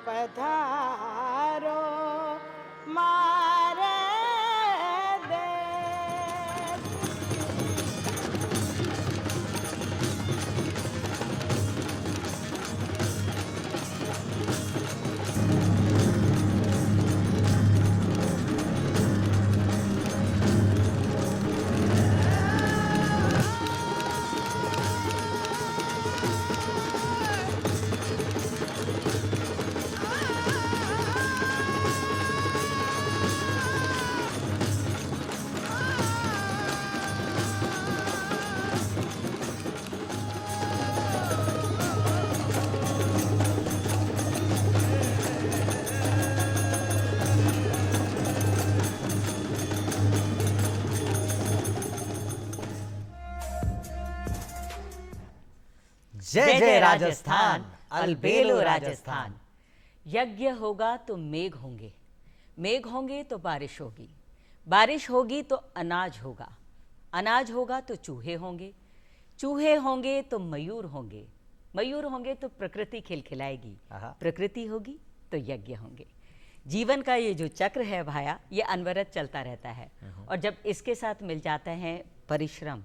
पधारो मारे देश। जय जय राजस्थान, अलबेलो राजस्थान। यज्ञ होगा तो मेघ होंगे, मेघ होंगे तो बारिश होगी, बारिश होगी तो अनाज होगा, अनाज होगा तो चूहे होंगे, चूहे होंगे तो मयूर होंगे, मयूर होंगे तो प्रकृति खिलखिलाएगी, प्रकृति होगी तो यज्ञ होंगे। जीवन का ये जो चक्र है भाया, ये अनवरत चलता रहता है। और जब इसके साथ मिल जाते हैं परिश्रम,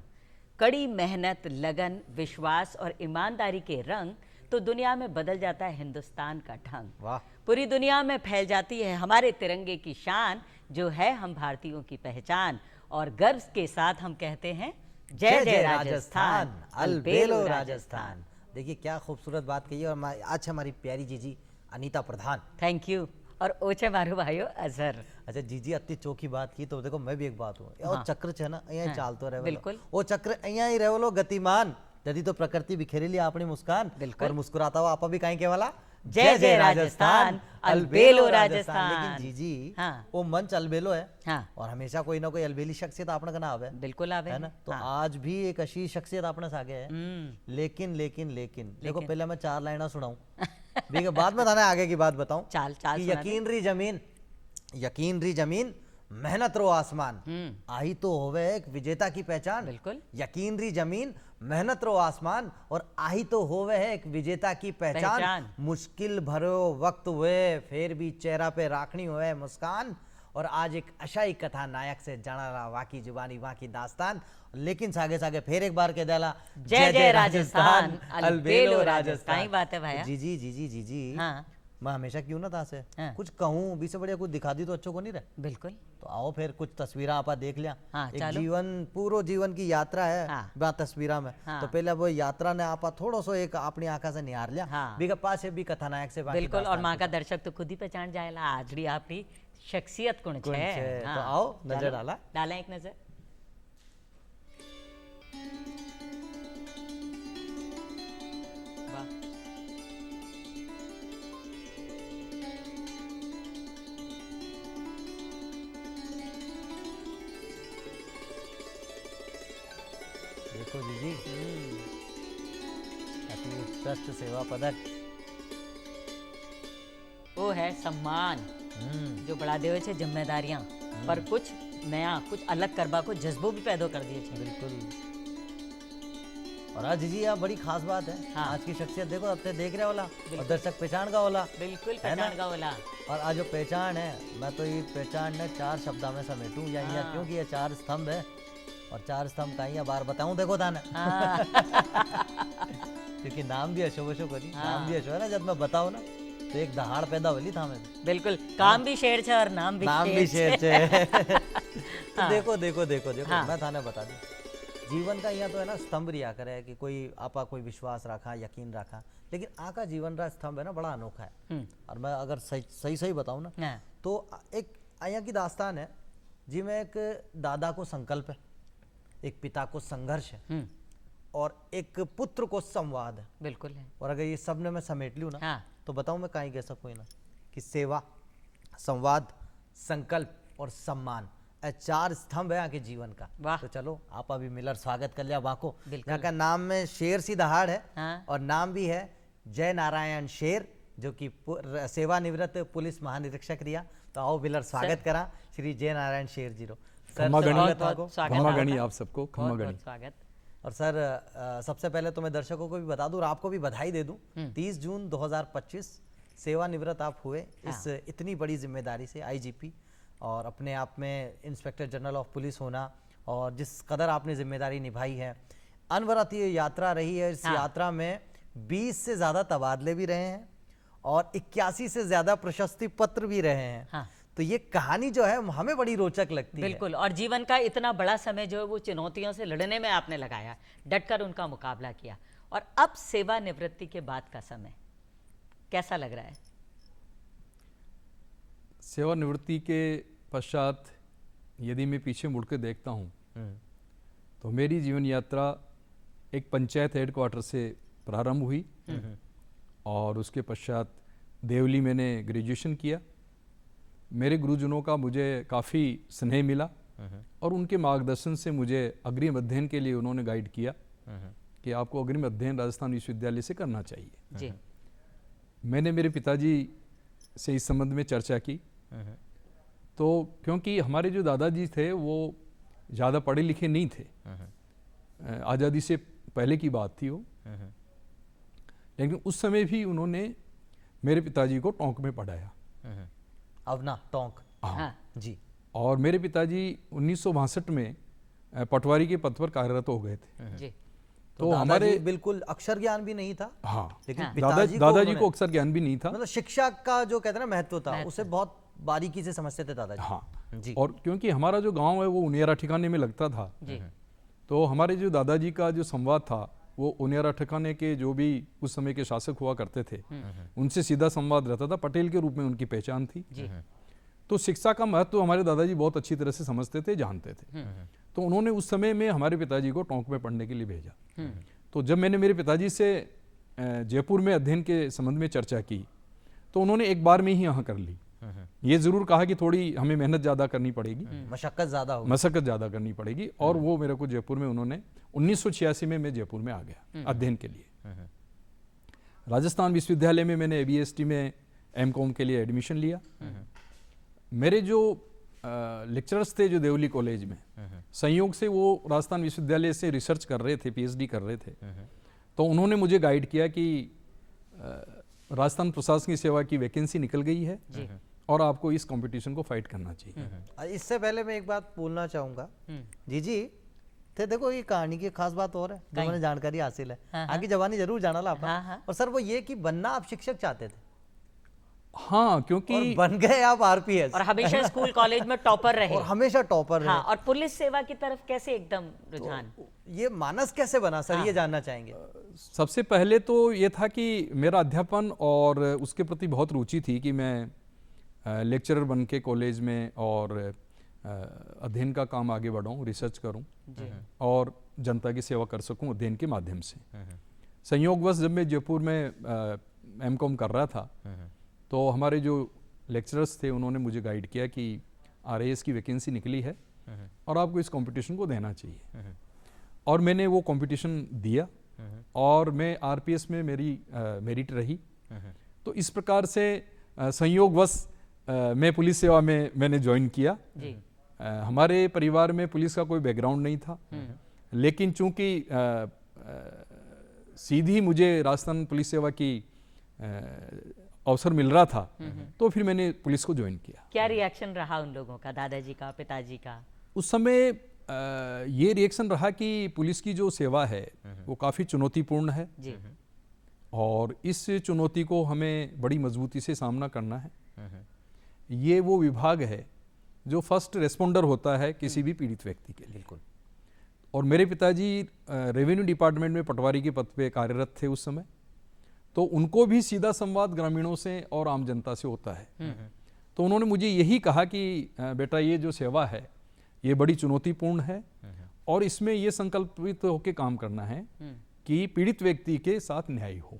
कड़ी मेहनत, लगन, विश्वास और ईमानदारी के रंग, तो दुनिया में बदल जाता है हिंदुस्तान का ढंग। वाह। पूरी दुनिया में फैल जाती है हमारे तिरंगे की शान, जो है हम भारतीयों की पहचान। और गर्व के साथ हम कहते हैं जय जय राजस्थान, अलबेलो राजस्थान। देखिए क्या खूबसूरत बात कही है। और आज हमारी प्यारी जीजी अनीता प्रधान। Thank you. और ओछे मारो भाइयों अजहर। अच्छा जीजी अति चौकी बात की तो देखो मैं भी एक बात हूँ। हाँ। और चक्र है ना अँ चालतो रहे बिल्कुल। वो चक्र अँ ही रहेलो गतिमान। यदि तो प्रकृति बिखेरी लिया अपनी मुस्कान। बिल्कुल। और मुस्कुराता हुआ आपा भी कहीं के वाला जय जय राजस्थान, अलबेलो राजस्थान। लेकिन जीजी हाँ। वो मंच अलबेलो है। हाँ। और हमेशा कोई ना कोई अलबेली शख्सियत आपने का ना आवे। बिल्कुल आवे है ना। तो हाँ। आज भी एक अच्छी शख्सियत अपने सागे है। लेकिन लेकिन लेकिन देखो पहले मैं 4 लाइना सुनाऊं बाद में थाने आगे की बात बताऊं। चाल चाल कि सुना दे। यकीन री जमीन मेहनत रो आसमान। आई तो होवे एक विजेता की पहचान। बिल्कुल। यकीन री जमीन मेहनत रो आसमान और आई तो होवे है एक विजेता की पहचान। मुश्किल भरो वक्त हुए फिर भी चेहरा पे राखनी हुए मुस्कान। और आज एक अशाई कथा नायक से जाना रहा वाकी जुबानी वाकी दास्तान। लेकिन सागे सागे फिर एक बार के देला जय जय राजस्थान, अलबेलो राजस्थान। बात है भाई। जी जी जी जी जी जी। हाँ। मैं हमेशा क्यों ना था से हाँ। कुछ कहूँ भी से बढ़िया कुछ दिखा दी तो अच्छो को नहीं रहे। बिल्कुल। तो आओ फिर कुछ तस्वीरें आपा देख लिया। हाँ, एक चलो। जीवन पूरो जीवन की यात्रा है। हाँ। बा तस्वीरा में। हाँ। तो पहले वो यात्रा ने आपा थोड़ा सो एक अपनी आंखा से निहार लिया। हाँ। भी पास है भी कथानायक से बिल्कुल। और माँ का दर्शक तो खुद ही पहचान जाएगा आजड़ी आपकी शख्सियत कौन है। तो आओ नजर डाला डाला एक नजर। वाह। देखो जीजी अति उत्कृष्ट सेवा पदक। वो है सम्मान जो बढ़ा दे छे जिम्मेदारियां, पर कुछ नया कुछ अलग करबा को जज्बो भी पैदा कर दिए छे। बिल्कुल। और आज जीजी आप बड़ी खास बात है। हाँ। आज की शख्सियत देखो अब ते देख रहे होला और दर्शक पहचान का होला। बिल्कुल है ना? पहचान का बोला। और आज जो पहचान है मैं तो ये पहचान ने 4 शब्दों में समेटूं या हाँ। क्योंकि ये 4 स्तंभ है। और 4 स्तंभ का ही बार बताऊं देखो था ना। हाँ। क्योंकि नाम भी अशोक अशोक करी। हाँ। नाम भी अशोक है ना। जब मैं बताऊं ना तो एक दहाड़ पैदा होली था मैं। बिल्कुल। काम भी शेर छे और नाम भी शेर छे। तो हाँ। देखो देखो देखो देखो हाँ। मैं थाने बता दूं जीवन का यहाँ तो है ना स्तंभ रिया करे कि कोई आपा कोई विश्वास रखा यकीन रखा। लेकिन आका जीवन का स्तंभ है ना बड़ा अनोखा है। और मैं अगर सही सही बताऊं ना हाँ। तो एक यहाँ की दास्तान है जिसमें एक दादा को संकल्प है, एक पिता को संघर्ष है और एक पुत्र को संवाद है। बिल्कुल है। और अगर ये सब ने मैं समेट लूँ ना हाँ। तो बताऊं मैं कहीं कह सकूँ ना कि सेवा, संवाद, संकल्प और सम्मान 4 स्तंभ है यहाँ के जीवन का। वाह। तो चलो आप अभी मिलर स्वागत कर लिया वाको। बिल्कुल। यहाँ का नाम में शेर सी दहाड़ है। हाँ। और नाम भी है जय नारायण शेर जो कि सेवानिवृत्त पुलिस महानिरीक्षक रिया। तो आओ मिलर स्वागत करा श्री जय नारायण शेर जी रो। खम्मा गणी स्वागत आप सबको। खम्मा गणी स्वागत। और सर सबसे पहले तो मैं दर्शकों को भी बता दूं और आपको भी बधाई दे दूं। 30 जून 2025 सेवानिवृत्त आप हुए इस इतनी बड़ी जिम्मेदारी से, आईजीपी, और अपने आप में इंस्पेक्टर जनरल ऑफ पुलिस होना, और जिस कदर आपने जिम्मेदारी निभाई है, अनवरत ये यात्रा रही है। इस यात्रा में 20 से ज़्यादा तबादले भी रहे हैं और 81 से ज़्यादा प्रशस्ति पत्र भी रहे हैं। तो ये कहानी जो है हमें बड़ी रोचक लगती है। बिल्कुल, और जीवन का इतना बड़ा समय जो है वो चुनौतियों से लड़ने में आपने लगाया, डटकर उनका मुकाबला किया। और अब सेवानिवृत्ति के बाद का समय कैसा लग रहा है? सेवानिवृत्ति के पश्चात यदि मैं पीछे मुड़ के देखता हूँ तो मेरी जीवन यात्रा एक पंचायत हेडक्वार्टर से प्रारंभ हुई और उसके पश्चात देवली मैंने ग्रेजुएशन किया। मेरे गुरुजनों का मुझे काफ़ी स्नेह मिला और उनके मार्गदर्शन से मुझे अग्रिम अध्ययन के लिए उन्होंने गाइड किया कि आपको अग्रिम अध्ययन राजस्थान विश्वविद्यालय से करना चाहिए। जी। मैंने मेरे पिताजी से इस संबंध में चर्चा की, तो क्योंकि हमारे जो दादाजी थे वो ज़्यादा पढ़े लिखे नहीं थे, आज़ादी से पहले की बात थी वो, लेकिन उस समय भी उन्होंने मेरे पिताजी को टोंक में पढ़ाया। अवना टोंक। हाँ जी। और मेरे पिताजी 1962 में पटवारी के पद पर कार्यरत हो गए थे। जी। तो हमारे बिल्कुल अक्षर ज्ञान भी नहीं था। हाँ, लेकिन दादाजी को अक्षर ज्ञान भी नहीं था। मतलब शिक्षा का जो कहते हैं ना महत्व था, उसे बहुत बारीकी से समझते थे दादाजी। हाँ जी। और क्योंकि हमारा जो गांव है वो उनियारा ठिकाने में लगता था, तो हमारे जो दादाजी का जो संवाद था वो उनियारा ठिकाने के जो भी उस समय के शासक हुआ करते थे उनसे सीधा संवाद रहता था। पटेल के रूप में उनकी पहचान थी। तो शिक्षा का महत्व हमारे दादाजी बहुत अच्छी तरह से समझते थे, जानते थे। तो उन्होंने उस समय में हमारे पिताजी को टोंक में पढ़ने के लिए भेजा। तो जब मैंने मेरे पिताजी से जयपुर में अध्ययन के संबंध में चर्चा की तो उन्होंने एक बार में ही यहाँ कर ली। ये जरूर कहा कि थोड़ी हमें मेहनत ज़्यादा करनी पड़ेगी, मशक्कत ज़्यादा करनी पड़ेगी, और वो मेरे को जयपुर में उन्होंने 1986 में मैं जयपुर में आ गया अध्ययन के लिए। राजस्थान विश्वविद्यालय में मैंने ABST में MCOM के लिए एडमिशन लिया। मेरे जो लेक्चरर्स थे जो देवली कॉलेज में, संयोग से वो राजस्थान विश्वविद्यालय से रिसर्च कर रहे थे, PhD कर रहे थे। तो उन्होंने मुझे गाइड किया कि राजस्थान प्रशासनिक सेवा की वैकेंसी निकल गई है और आपको इस कंपटीशन को फाइट करना चाहिए। इससे पहले मैं एक बात बोलना चाहूंगा जी तो देखो ये कहानी की खास बात और है जो मैंने जानकारी हासिल है। आगे जवानी जरूर जाना ला और सर वो ये कि बनना आप शिक्षक चाहते थे। हाँ, क्योंकि और बन गए आप RPS और हमेशा स्कूल कॉलेज में टॉपर रहे और हमेशा टॉपर रहे। हाँ, और पुलिस सेवा की तरफ कैसे एकदम रुझान? ये मानस कैसे बना सर, ये जानना चाहेंगे। सबसे पहले तो ये था कि मेरा अध्यापन और उसके प्रति बहुत रुचि थी कि मैं लेक्चरर बन के कॉलेज में और अध्ययन का काम आगे बढ़ाऊं, रिसर्च करूं और जनता की सेवा कर सकूं अध्ययन के माध्यम से। संयोगवश जब मैं जयपुर में MCOM कर रहा था तो हमारे जो लेक्चरर्स थे उन्होंने मुझे गाइड किया कि RAS की वैकेंसी निकली है और आपको इस कंपटीशन को देना चाहिए। और मैंने वो कंपटीशन दिया और मैं RPS में मेरी मेरिट रही। तो इस प्रकार से संयोगवश मैं पुलिस सेवा में मैंने ज्वाइन किया। हमारे परिवार में पुलिस का कोई बैकग्राउंड नहीं था, लेकिन चूंकि सीधी मुझे राजस्थान पुलिस सेवा की अवसर मिल रहा था तो फिर मैंने पुलिस को ज्वाइन किया। क्या रिएक्शन रहा उन लोगों का, दादाजी का, पिताजी का? उस समय ये रिएक्शन रहा कि पुलिस की जो सेवा है वो काफ़ी चुनौतीपूर्ण है जी। और इस चुनौती को हमें बड़ी मजबूती से सामना करना है। ये वो विभाग है जो फर्स्ट रेस्पोंडर होता है किसी भी पीड़ित व्यक्ति के लिए। बिल्कुल। और मेरे पिताजी रेवेन्यू डिपार्टमेंट में पटवारी के पद पे कार्यरत थे उस समय, तो उनको भी सीधा संवाद ग्रामीणों से और आम जनता से होता है। तो उन्होंने मुझे यही कहा कि बेटा ये जो सेवा है ये बड़ी चुनौतीपूर्ण है और इसमें ये संकल्पित होकर काम करना है कि पीड़ित व्यक्ति के साथ न्याय हो।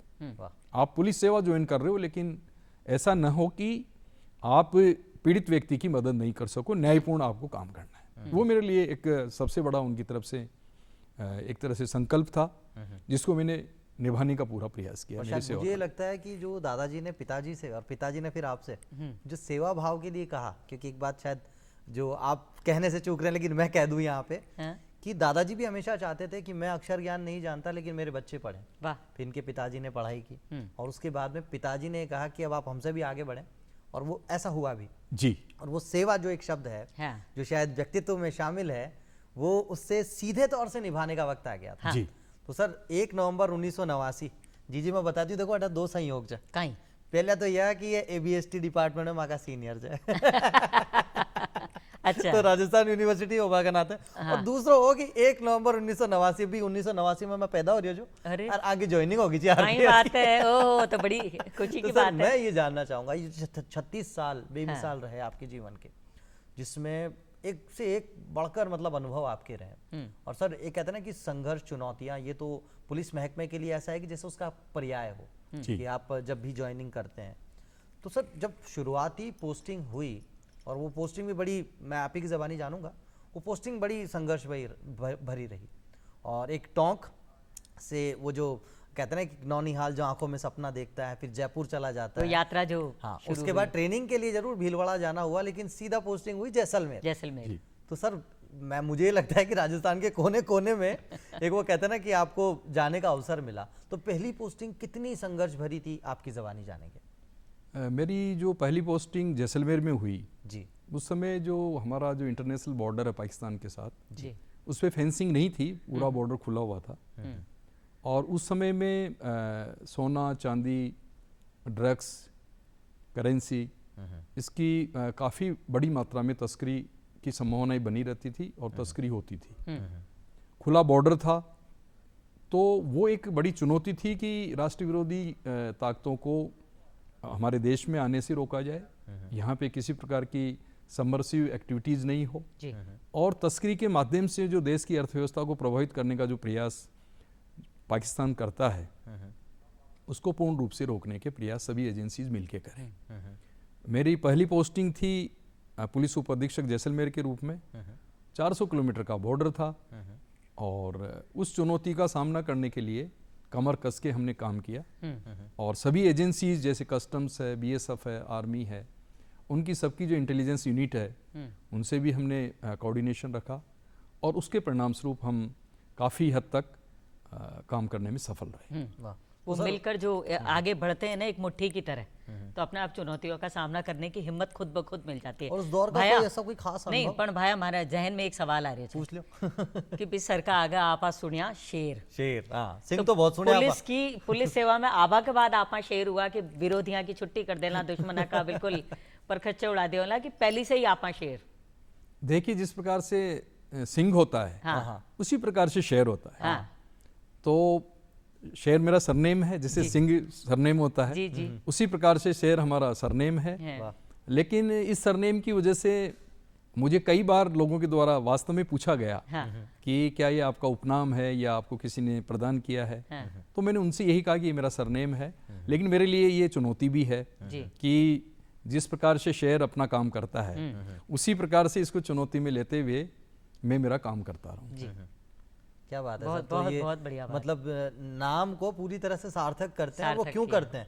आप पुलिस सेवा ज्वाइन कर रहे हो लेकिन ऐसा न हो कि आप पीड़ित व्यक्ति की मदद नहीं कर सको, न्यायपूर्ण आपको काम करना है। वो मेरे लिए एक सबसे बड़ा उनकी तरफ से एक तरह से संकल्प था जिसको मैंने निभाने का पूरा प्रयास किया। मुझे ये लगता है कि जो दादाजी ने पिताजी से और पिताजी ने फिर आपसे जो सेवा भाव के लिए कहा, क्योंकि एक बात शायद जो आप कहने से चूक रहे हैं लेकिन मैं कह दूं यहाँ पे कि दादाजी भी हमेशा चाहते थे कि मैं अक्षर ज्ञान नहीं जानता लेकिन मेरे बच्चे पढ़ें। वाह। फिर इनके पिताजी ने पढ़ाई की और उसके बाद में पिताजी ने कहा कि अब आप हमसे भी आगे बढ़ें, और वो ऐसा हुआ भी। जी। और वो सेवा जो एक शब्द है, हाँ। जो शायद व्यक्तित्व में शामिल है, वो उससे सीधे तौर से निभाने का वक्त आ गया था। जी। तो सर 1 नवंबर 1989 जी मैं बताती हूँ, देखो अटा 2 संयोग छ। कहीं पहले तो यह कि ये ABST डिपार्टमेंट में माका सीनियर है अच्छा। तो राजस्थान यूनिवर्सिटी होगा का नाते। और दूसरा हो कि 1 नवंबर 1989 भी 1989 में मैं पैदा हो रही हूँ अरे। और आगे ज्वाइनिंग होगी जी। वही बात है। ओह, तो बड़ी खुशी की तो बात सर है। मैं ये जानना चाहूंगा, ये 36 साल बेमिसाल रहे आपके जीवन के, जिसमें एक से एक बढ़कर मतलब अनुभव आपके रहे। और सर ये कहते हैं ना कि संघर्ष, चुनौतियां, ये तो पुलिस महकमे के लिए ऐसा है कि जैसे उसका पर्याय हो कि आप जब भी ज्वाइनिंग करते हैं। तो सर जब शुरुआती पोस्टिंग हुई, और वो पोस्टिंग भी बड़ी, मैं आप ही की ज़बानी जानूंगा, वो पोस्टिंग बड़ी संघर्ष भरी रही। और एक टोंक से वो जो कहते हैं कि नौनिहाल जो आंखों में सपना देखता है, फिर जयपुर चला जाता तो है, यात्रा जो हाँ, शुरू उसके बाद ट्रेनिंग के लिए जरूर भीलवाड़ा जाना हुआ, लेकिन सीधा पोस्टिंग हुई जैसलमेर। जैसलमेर। तो सर मुझे लगता है कि राजस्थान के कोने कोने में एक वो कहते हैं ना कि आपको जाने का अवसर मिला। तो पहली पोस्टिंग कितनी संघर्ष भरी थी, आपकी ज़बानी जानेंगे। मेरी जो पहली पोस्टिंग जैसलमेर में हुई जी, उस समय जो हमारा जो इंटरनेशनल बॉर्डर है पाकिस्तान के साथ, जी। उस पर फेंसिंग नहीं थी, पूरा बॉर्डर खुला हुआ था। और उस समय में सोना, चांदी, ड्रग्स, करेंसी, इसकी काफ़ी बड़ी मात्रा में तस्करी की संभावनाएं बनी रहती थी और तस्करी होती थी। खुला बॉर्डर था, तो वो एक बड़ी चुनौती थी कि राष्ट्र विरोधी ताकतों को हमारे देश में आने से रोका जाए, यहाँ पे किसी प्रकार की सबमर्सिव एक्टिविटीज़ नहीं हो, जी। और तस्करी के माध्यम से जो देश की अर्थव्यवस्था को प्रभावित करने का जो प्रयास पाकिस्तान करता है, उसको पूर्ण रूप से रोकने के प्रयास सभी एजेंसीज मिलकर करें। मेरी पहली पोस्टिंग थी पुलिस उप अधीक्षक जैसलमेर के रूप में। 400 किलोमीटर का बॉर्डर था, और उस चुनौती का सामना करने के लिए कमर कस के हमने काम किया। और सभी एजेंसीज जैसे कस्टम्स है, BSF है, आर्मी है, उनकी सबकी जो इंटेलिजेंस यूनिट है, उनसे भी हमने कोऑर्डिनेशन रखा, और उसके परिणाम स्वरूप हम काफ़ी हद तक काम करने में सफल रहे। वो मिलकर जो आगे बढ़ते हैं ना एक मुट्ठी की तरह, तो अपने आप चुनौतियों का सामना करने की हिम्मत खुद ब खुद मिल जाती है। और उस दौर का भाया, कोई ऐसा कोई खास नहीं, अनुभव? पण भाया हमारा जहन में एक सवाल आ रही है, पूछ लो। कि भी सरकार आगे आपा सुनिया शेर। शेर, हाँ, सिंह तो बहुत सुने पुलिस की पुलिस सेवा में आभा के बाद आपा शेर हुआ कि विरोधियां की छुट्टी कर देना, दुश्मना का बिल्कुल परखच्चे उड़ा देना, कि पहली से ही आपा शेर। देखिए, जिस प्रकार से सिंह होता है, हाँ। उसी प्रकार से शेर होता है। हाँ। तो शेर मेरा सरनेम है, जैसे सिंह सरनेम होता है, जी, जी। उसी प्रकार से शेर हमारा सरनेम है। लेकिन इस सरनेम की वजह से मुझे कई बार लोगों के द्वारा वास्तव में पूछा गया कि क्या ये आपका उपनाम है या आपको किसी ने प्रदान किया है। तो मैंने उनसे यही कहा कि ये मेरा सरनेम है, लेकिन मेरे लिए ये चुनौती भी है कि जिस प्रकार से शेर अपना काम करता है, उसी प्रकार से इसको चुनौती में लेते हुए मैं मेरा काम करता रहूं। क्या बात है बहुत, सर। तो बहुत, ये बहुत बढ़िया बात। मतलब नाम को पूरी तरह से सार्थक करते हैं। वो क्यों करते हैं,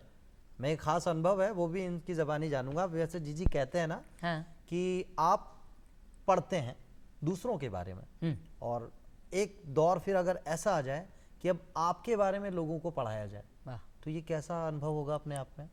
मैं एक खास अनुभव है, वो भी इनकी ज़बानी जानूंगा। वैसे जी कहते हैं ना कि आप पढ़ते हैं दूसरों के बारे में, और एक दौर फिर अगर ऐसा आ जाए कि अब आपके बारे में लोगों को पढ़ाया जाए, तो ये कैसा अनुभव होगा अपने आप में।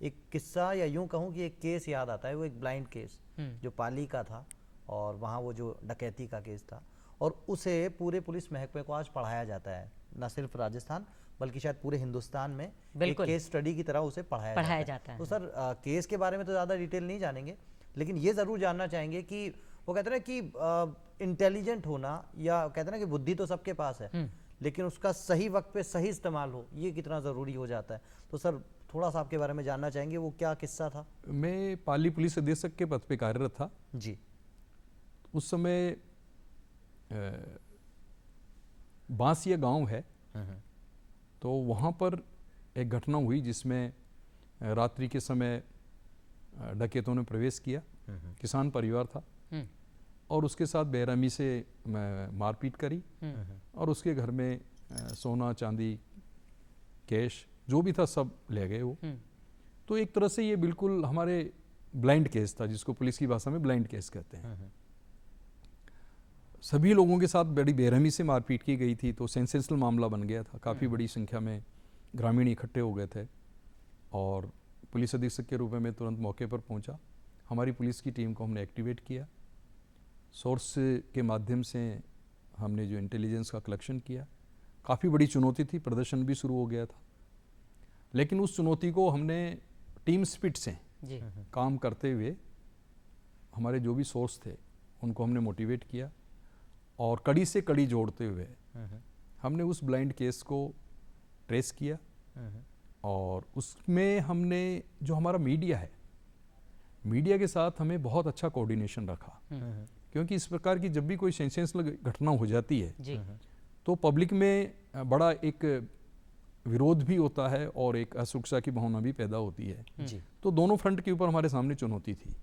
एक किस्सा, या यूं कहूँ कि एक केस याद आता है, वो एक ब्लाइंड केस जो पाली का था, और वहाँ वो जो डकैती का केस था, और उसे पूरे पुलिस महकमे को आज पढ़ाया जाता है, न सिर्फ राजस्थान बल्कि शायद पूरे हिंदुस्तान में एक केस स्टडी की तरह उसे पढ़ाया जाता है। तो सर केस के बारे में तो ज़्यादा डिटेल नहीं जानेंगे, लेकिन ये ज़रूर जानना चाहेंगे कि वो कहते हैं कि इंटेलिजेंट होना, या कहते हैं ना कि बुद्धि तो सबके पास है, लेकिन उसका सही वक्त पे सही इस्तेमाल हो, ये कितना ज़रूरी हो जाता है। तो सर थोड़ा सा आपके बारे में जानना चाहेंगे, वो क्या किस्सा था। मैं पाली पुलिस अधीक्षक के पद पे कार्यरत था जी। उस समय बांसिया गांव है, तो वहाँ पर एक घटना हुई जिसमें रात्रि के समय डकैतों ने प्रवेश किया। किसान परिवार था, और उसके साथ बेरहमी से मारपीट करी, और उसके घर में सोना, चांदी, कैश जो भी था सब ले गए वो। तो एक तरह से ये बिल्कुल हमारे ब्लाइंड केस था, जिसको पुलिस की भाषा में ब्लाइंड केस कहते हैं। सभी लोगों के साथ बड़ी बेरहमी से मारपीट की गई थी, तो सेंसेशनल मामला बन गया था। काफ़ी बड़ी संख्या में ग्रामीण इकट्ठे हो गए थे और पुलिस अधीक्षक के रूप में मैं तुरंत मौके पर पहुंचा। हमारी पुलिस की टीम को हमने एक्टिवेट किया, सोर्स के माध्यम से हमने जो इंटेलिजेंस का कलेक्शन किया। काफ़ी बड़ी चुनौती थी, प्रदर्शन भी शुरू हो गया था, लेकिन उस चुनौती को हमने टीम स्पिरिट से जी काम करते हुए हमारे जो भी सोर्स थे उनको हमने मोटिवेट किया और कड़ी से कड़ी जोड़ते हुए हमने उस ब्लाइंड केस को ट्रेस किया और उसमें हमने जो हमारा मीडिया है, मीडिया के साथ हमें बहुत अच्छा कोऑर्डिनेशन रखा, क्योंकि इस प्रकार की जब भी कोई सेंसेशनल घटना हो जाती है जी तो पब्लिक में बड़ा एक विरोध भी होता है और एक असुरक्षा की भावना भी पैदा होती है। जी तो दोनों फ्रंट के ऊपर हमारे सामने चुनौती थी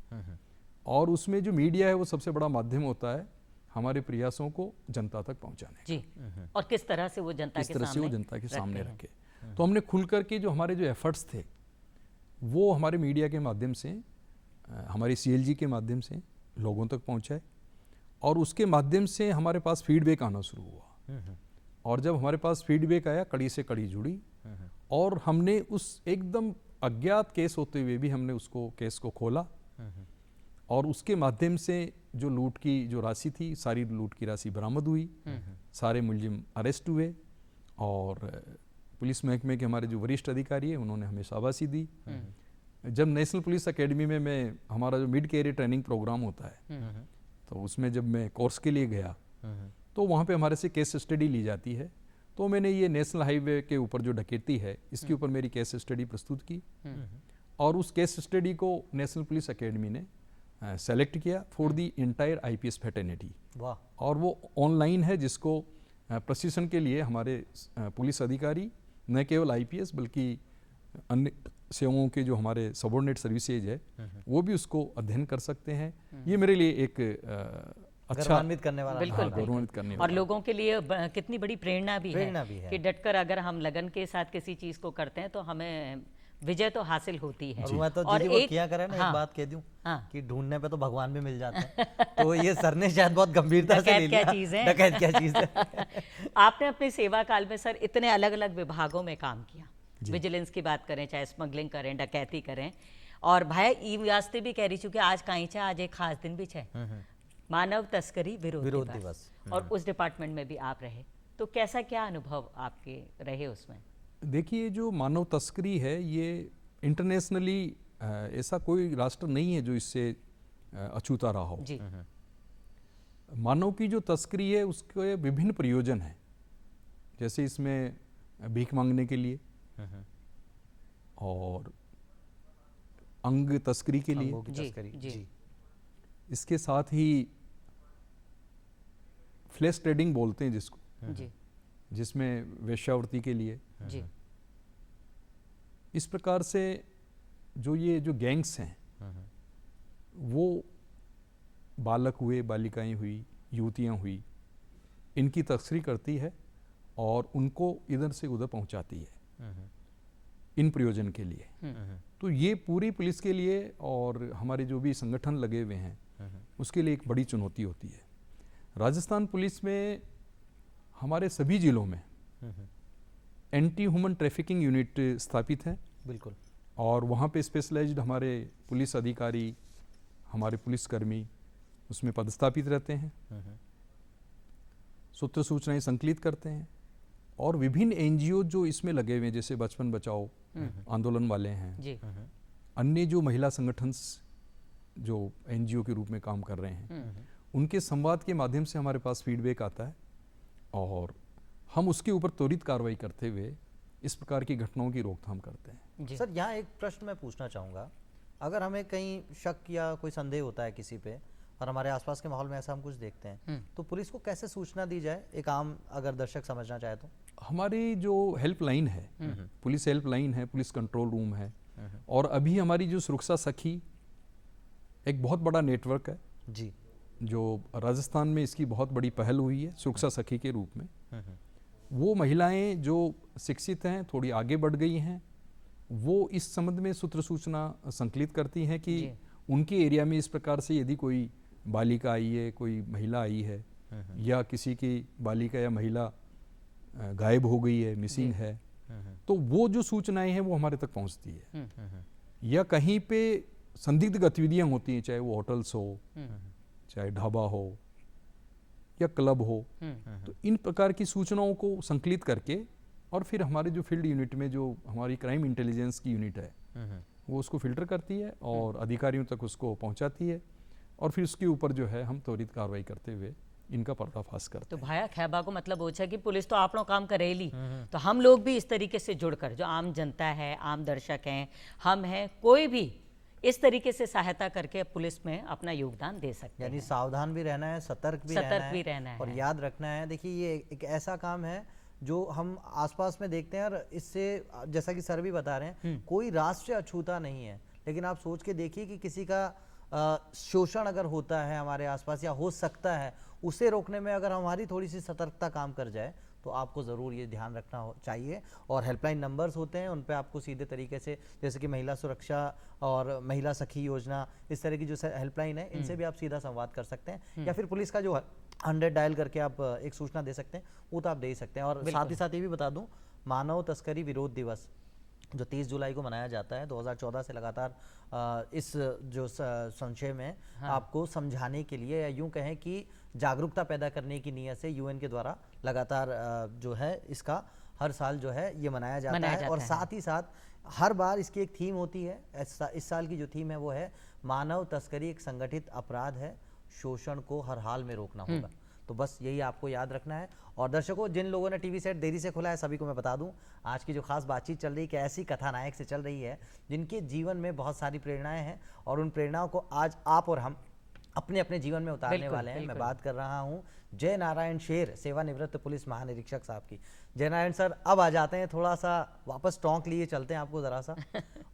और उसमें जो मीडिया है वो सबसे बड़ा माध्यम होता है हमारे प्रयासों को जनता तक पहुंचाने का। जी और किस तरह से वो जनता किस के तरह से वो सामने जनता के सामने रखते हैं। रखे। तो हमने खुल करके जो हमारे जो एफर्ट्स थे वो हमारे मीडिया के माध्यम से, हमारी CLG के माध्यम से लोगों तक पहुंचाए और उसके माध्यम से हमारे पास फीडबैक आना शुरू हुआ और जब हमारे पास फीडबैक आया, कड़ी से कड़ी जुड़ी और हमने उस एकदम अज्ञात केस होते हुए भी हमने उसको केस को खोला और उसके माध्यम से जो लूट की जो राशि थी, सारी लूट की राशि बरामद हुई, सारे मुलजिम अरेस्ट हुए और पुलिस महकमे के हमारे जो वरिष्ठ अधिकारी है उन्होंने हमें शाबाशी दी। जब नेशनल पुलिस एकेडमी में मैं, हमारा जो मिड कैरियर ट्रेनिंग प्रोग्राम होता है, तो उसमें जब मैं कोर्स के लिए गया तो वहाँ पे हमारे से केस स्टडी ली जाती है। तो मैंने ये नेशनल हाईवे के ऊपर जो डकैती है इसके ऊपर मेरी केस स्टडी प्रस्तुत की और उस केस स्टडी को नेशनल पुलिस एकेडमी ने सेलेक्ट किया for the entire IPS fraternity. वाह। और वो ऑनलाइन है, जिसको प्रशिक्षण के लिए हमारे पुलिस अधिकारी न केवल IPS बल्कि अन्य सेवाओं के जो हमारे सबऑर्डिनेट सर्विसेज है वो भी उसको अध्ययन कर सकते हैं। ये मेरे लिए एक अच्छा गौरवान्वित करने वाला बिल्कुल, गौरवान्वित करने और वाला। लोगों के लिए कितनी बड़ी प्रेरणा भी प्रेरणा है भी है। कि डटकर अगर हम लगन के साथ किसी चीज को करते हैं तो हमें विजय तो हासिल होती है। और मैं तो जी वो किया करे ना, हाँ, एक बात कह दूं हाँ। कि ढूंढने पे तो भगवान भी मिल जाते हैं। तो ये सर ने शायद बहुत गंभीरता से ले डकैत क्या लिया। चीज़ है? डकैत क्या चीज है। आपने अपने सेवा काल में सर इतने अलग अलग विभागों में काम किया, विजिलेंस की बात करें, चाहे स्मगलिंग करें, डकैती करें, और भाई ई वास्ते भी कह रही चूँकि आज कहीं चाहे आज एक खास दिन भी है, मानव तस्करी विरोध दिवस, और उस डिपार्टमेंट में भी आप रहे, तो कैसा क्या अनुभव आपके रहे उसमें? देखिए, जो मानव तस्करी है ये इंटरनेशनली ऐसा कोई राष्ट्र नहीं है जो इससे अछूता रहा हो। जी मानव की जो तस्करी है उसके विभिन्न प्रयोजन हैं, जैसे इसमें भीख मांगने के लिए और अंग तस्करी के लिए, अंगों की जी, तस्करी। जी। जी इसके साथ ही फ्लैश ट्रेडिंग बोलते हैं जिसको, जी जिसमें वेश्यावृत्ति के लिए। जी इस प्रकार से जो गैंग्स हैं वो बालक हुए, बालिकाएं हुई, युवतियां हुई, इनकी तस्करी करती है और उनको इधर से उधर पहुंचाती है इन प्रयोजन के लिए। तो ये पूरी पुलिस के लिए और हमारे जो भी संगठन लगे हुए हैं उसके लिए एक बड़ी चुनौती होती है। राजस्थान पुलिस में हमारे सभी जिलों में एंटी ह्यूमन ट्रैफिकिंग यूनिट स्थापित है बिल्कुल। और वहाँ पे स्पेशलाइज्ड हमारे पुलिस अधिकारी, हमारे पुलिसकर्मी उसमें पदस्थापित रहते हैं, सूत्र सूचनाएं संकलित करते हैं और विभिन्न NGO जो इसमें लगे हुए हैं, जैसे बचपन बचाओ आंदोलन वाले हैं, जी अन्य जो महिला संगठन जो NGO के रूप में काम कर रहे हैं, उनके संवाद के माध्यम से हमारे पास फीडबैक आता है और हम उसके ऊपर त्वरित कार्रवाई करते हुए इस प्रकार की घटनाओं की रोकथाम करते हैं। जी सर यहाँ एक प्रश्न मैं पूछना चाहूँगा, अगर हमें कहीं शक या कोई संदेह होता है किसी पे और हमारे आसपास के माहौल में ऐसा हम कुछ देखते हैं तो पुलिस को कैसे सूचना दी जाए, एक आम अगर दर्शक समझना चाहे तो? हमारी जो हेल्पलाइन है, पुलिस हेल्पलाइन है, पुलिस कंट्रोल रूम है और अभी हमारी जो सुरक्षा सखी एक बहुत बड़ा नेटवर्क है जी जो राजस्थान में इसकी बहुत बड़ी पहल हुई है सुरक्षा सखी के रूप में। वो महिलाएं जो शिक्षित हैं, थोड़ी आगे बढ़ गई हैं, वो इस संबंध में सूत्र सूचना संकलित करती हैं कि उनके एरिया में इस प्रकार से यदि कोई बालिका आई है, कोई महिला आई है या किसी की बालिका या महिला गायब हो गई है, मिसिंग है, तो वो जो सूचनाएं हैं वो हमारे तक पहुंचती है। या कहीं पे संदिग्ध गतिविधियां होती हैं, चाहे वो होटल्स हो, चाहे ढाबा हो या क्लब हो, तो इन प्रकार की सूचनाओं को संकलित करके और फिर हमारे जो फील्ड यूनिट में जो हमारी क्राइम इंटेलिजेंस की यूनिट है वो उसको फिल्टर करती है और अधिकारियों तक उसको पहुंचाती है और फिर उसके ऊपर जो है हम त्वरित कार्रवाई करते हुए इनका पर्दाफाश करते तो हैं। भाया खैबा को मतलब हो कि पुलिस तो आप लोग काम करेली, तो हम लोग भी इस तरीके से जुड़कर, जो आम जनता है, आम दर्शक हैं, हम हैं, कोई भी इस तरीके से सहायता करके पुलिस में अपना योगदान दे सकते हैं। यानी सावधान भी रहना है, सतर्क भी रहना है और याद रखना है। देखिए ये एक ऐसा काम है जो हम आसपास में देखते हैं और इससे, जैसा कि सर भी बता रहे हैं, कोई राष्ट्र अछूता नहीं है, लेकिन आप सोच के देखिए कि किसी का शोषण अगर होता है हमारे आसपास या हो सकता है, उसे रोकने में अगर हमारी थोड़ी सी सतर्कता काम कर जाए तो आपको ज़रूर ये ध्यान रखना चाहिए। और हेल्पलाइन नंबर्स होते हैं, उन पे आपको सीधे तरीके से, जैसे कि महिला सुरक्षा और महिला सखी योजना, इस तरह की जो हेल्पलाइन है, इनसे भी आप सीधा संवाद कर सकते हैं। या फिर पुलिस का जो 100 डायल करके आप एक सूचना दे सकते हैं, वो तो आप दे ही सकते हैं। और साथ ही साथ ये भी बता दूं, मानव तस्करी विरोध दिवस जो 30 जुलाई को मनाया जाता है, 2014 से लगातार इस जो संशय में आपको समझाने के लिए, या यूं कहें कि जागरूकता पैदा करने की नीयत से यूएन के द्वारा लगातार जो है इसका हर साल जो है ये मनाया जाता है। और साथ ही साथ हर बार इसकी एक थीम होती है। इस साल की जो थीम है वो है मानव तस्करी एक संगठित अपराध है, शोषण को हर हाल में रोकना होगा। तो बस यही आपको याद रखना है। और दर्शकों, जिन लोगों ने टीवी सेट देरी से खोला है, सभी को मैं बता दूं, आज की जो खास बातचीत चल रही है कि ऐसी कथानायक से चल रही है जिनके जीवन में बहुत सारी प्रेरणाएं हैं और उन प्रेरणाओं को आज आप और हम अपने अपने जीवन में उतारने वाले हैं। मैं बात कर रहा हूं जय नारायण शेर, सेवानिवृत्त पुलिस महानिरीक्षक साहब की। जय नारायण सर, अब आ जाते हैं, थोड़ा सा वापस टोंक लिए चलते हैं आपको ज़रा सा।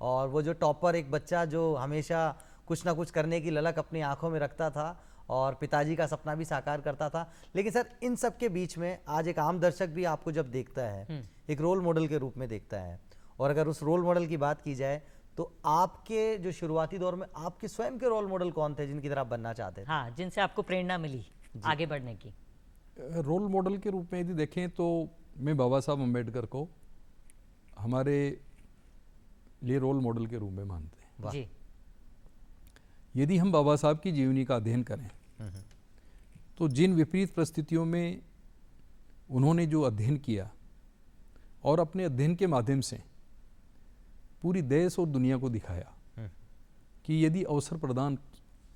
और वो जो टॉपर एक बच्चा जो हमेशा कुछ ना कुछ करने की ललक अपनी आंखों में रखता था और पिताजी का सपना भी साकार करता था, लेकिन सर इन सब के बीच में आज एक आम दर्शक भी आपको जब देखता है, एक रोल मॉडल के रूप में देखता है, और अगर उस रोल मॉडल की बात की जाए तो आपके जो शुरुआती दौर में आपके स्वयं के रोल मॉडल कौन थे जिनकी तरह आप बनना चाहते थे? हाँ, जिनसे आपको प्रेरणा मिली आगे बढ़ने की। रोल मॉडल के रूप में यदि देखें तो मैं बाबा साहब अम्बेडकर को हमारे लिए रोल मॉडल के रूप में मानते हैं। जी। यदि हम बाबा साहब की जीवनी का अध्ययन करें तो जिन विपरीत परिस्थितियों में उन्होंने जो अध्ययन किया और अपने अध्ययन के माध्यम से पूरी देश और दुनिया को दिखाया कि यदि अवसर प्रदान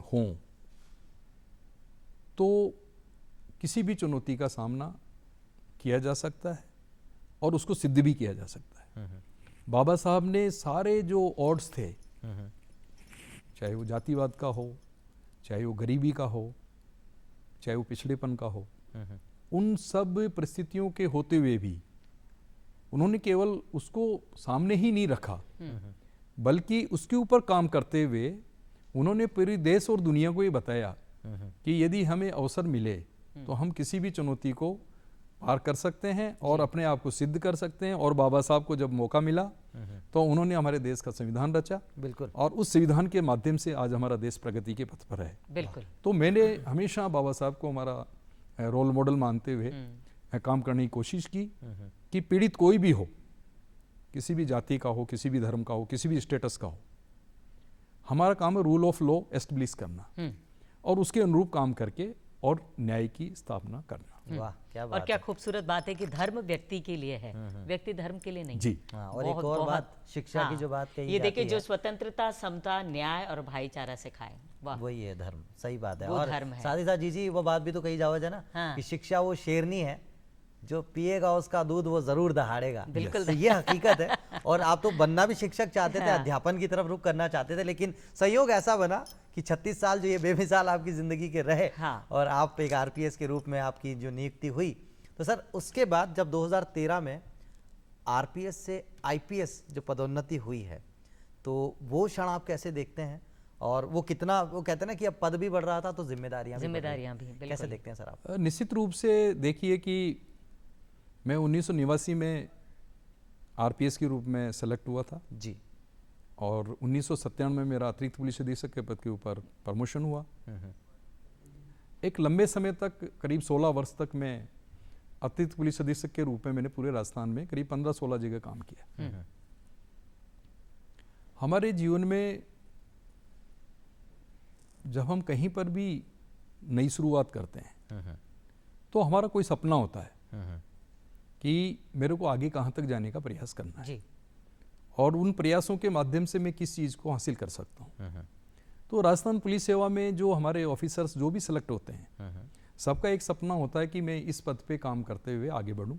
हों तो किसी भी चुनौती का सामना किया जा सकता है और उसको सिद्ध भी किया जा सकता है। बाबा साहब ने सारे जो ऑड्स थे, चाहे वो जातिवाद का हो, चाहे वो गरीबी का हो, चाहे वो पिछड़ेपन का हो, उन सब परिस्थितियों के होते हुए भी उन्होंने केवल उसको सामने ही नहीं रखा, बल्कि उसके ऊपर काम करते हुए उन्होंने पूरी देश और दुनिया को ये बताया कि यदि हमें अवसर मिले तो हम किसी भी चुनौती को पार कर सकते हैं और अपने आप को सिद्ध कर सकते हैं। और बाबा साहब को जब मौका मिला तो उन्होंने हमारे देश का संविधान रचा, बिल्कुल, और उस संविधान के माध्यम से आज हमारा देश प्रगति के पथ पर है। बिल्कुल। तो मैंने हमेशा बाबा साहब को हमारा रोल मॉडल मानते हुए काम करने की कोशिश की कि पीड़ित कोई भी हो, किसी भी जाति का हो, किसी भी धर्म का हो, किसी भी स्टेटस का हो, हमारा काम है रूल ऑफ लॉ एस्टेब्लिश करना और उसके अनुरूप काम करके और न्याय की स्थापना करना। वाह, क्या बात और क्या खूबसूरत बात है कि धर्म व्यक्ति के लिए है, व्यक्ति धर्म के लिए नहीं। जी। और एक और बात, शिक्षा की जो बात कही ये देखिए, जाती जो है, स्वतंत्रता, समता, न्याय और भाईचारा सिखाए, वाह, वही है धर्म। सही बात है। वो और धर्म है। साथ ही साथ जी वो बात भी तो कही जाओ है ना, हाँ। कि शिक्षा वो शेरनी है, जो पिएगा उसका दूध वो जरूर दहाड़ेगा। बिल्कुल। तो ये हकीकत है। और आप तो बनना भी शिक्षक चाहते थे, अध्यापन की तरफ रुख करना चाहते थे, लेकिन संयोग ऐसा बना कि 36 साल जो ये बेमिसाल आपकी जिंदगी के रहे, और आप एक आरपीएस के रूप में आपकी जो नियुक्ति हुई, तो सर उसके बाद जब 2013 में आरपीएस से आईपीएस जो पदोन्नति हुई है, तो वो क्षण आप कैसे देखते हैं? और वो कितना, वो कहते हैं ना कि अब पद भी बढ़ रहा था तो जिम्मेदारियां भी, कैसे देखते हैं सर आप? निश्चित रूप से देखिए कि मैं 1989 में आरपीएस के रूप में सेलेक्ट हुआ था जी, और 1997 में मेरा अतिरिक्त पुलिस अधीक्षक के पद के ऊपर प्रमोशन हुआ। एक लंबे समय तक, करीब 16 वर्ष तक मैं अतिरिक्त पुलिस अधीक्षक के रूप में मैंने पूरे राजस्थान में करीब 15-16 जगह काम किया। हमारे जीवन में जब हम कहीं पर भी नई शुरुआत करते हैं तो हमारा कोई सपना होता है कि मेरे को आगे कहाँ तक जाने का प्रयास करना है जी। और उन प्रयासों के माध्यम से मैं किस चीज़ को हासिल कर सकता हूँ। तो राजस्थान पुलिस सेवा में जो हमारे ऑफिसर्स जो भी सिलेक्ट होते हैं, सबका एक सपना होता है कि मैं इस पद पे काम करते हुए आगे बढ़ूं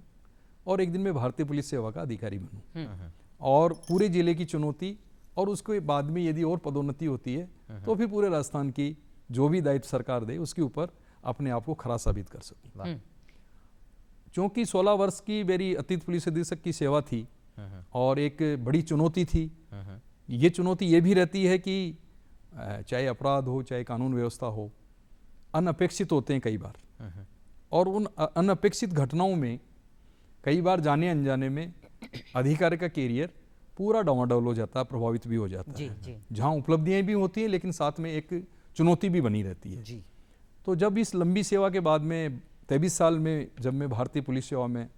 और एक दिन मैं भारतीय पुलिस सेवा का अधिकारी बनूं और पूरे जिले की चुनौती, और उसके बाद में यदि और पदोन्नति होती है तो फिर पूरे राजस्थान की जो भी दायित्व सरकार दे उसके ऊपर अपने आप को खरा साबित कर सकूं। क्योंकि 16 वर्ष की मेरी अतिरिक्त पुलिस अधीक्षक की सेवा थी और एक बड़ी चुनौती थी। ये चुनौती ये भी रहती है कि चाहे अपराध हो, चाहे कानून व्यवस्था हो, अनअपेक्षित होते हैं कई बार, और उन अनअपेक्षित घटनाओं में कई बार जाने अनजाने में अधिकारी का कैरियर पूरा डावाडोल हो जाता है, प्रभावित भी हो जाता है। जहाँ उपलब्धियां भी होती हैं लेकिन साथ में एक चुनौती भी बनी रहती है जी। तो जब इस लंबी सेवा के बाद में 23 साल में जब मैं भारतीय पुलिस सेवा में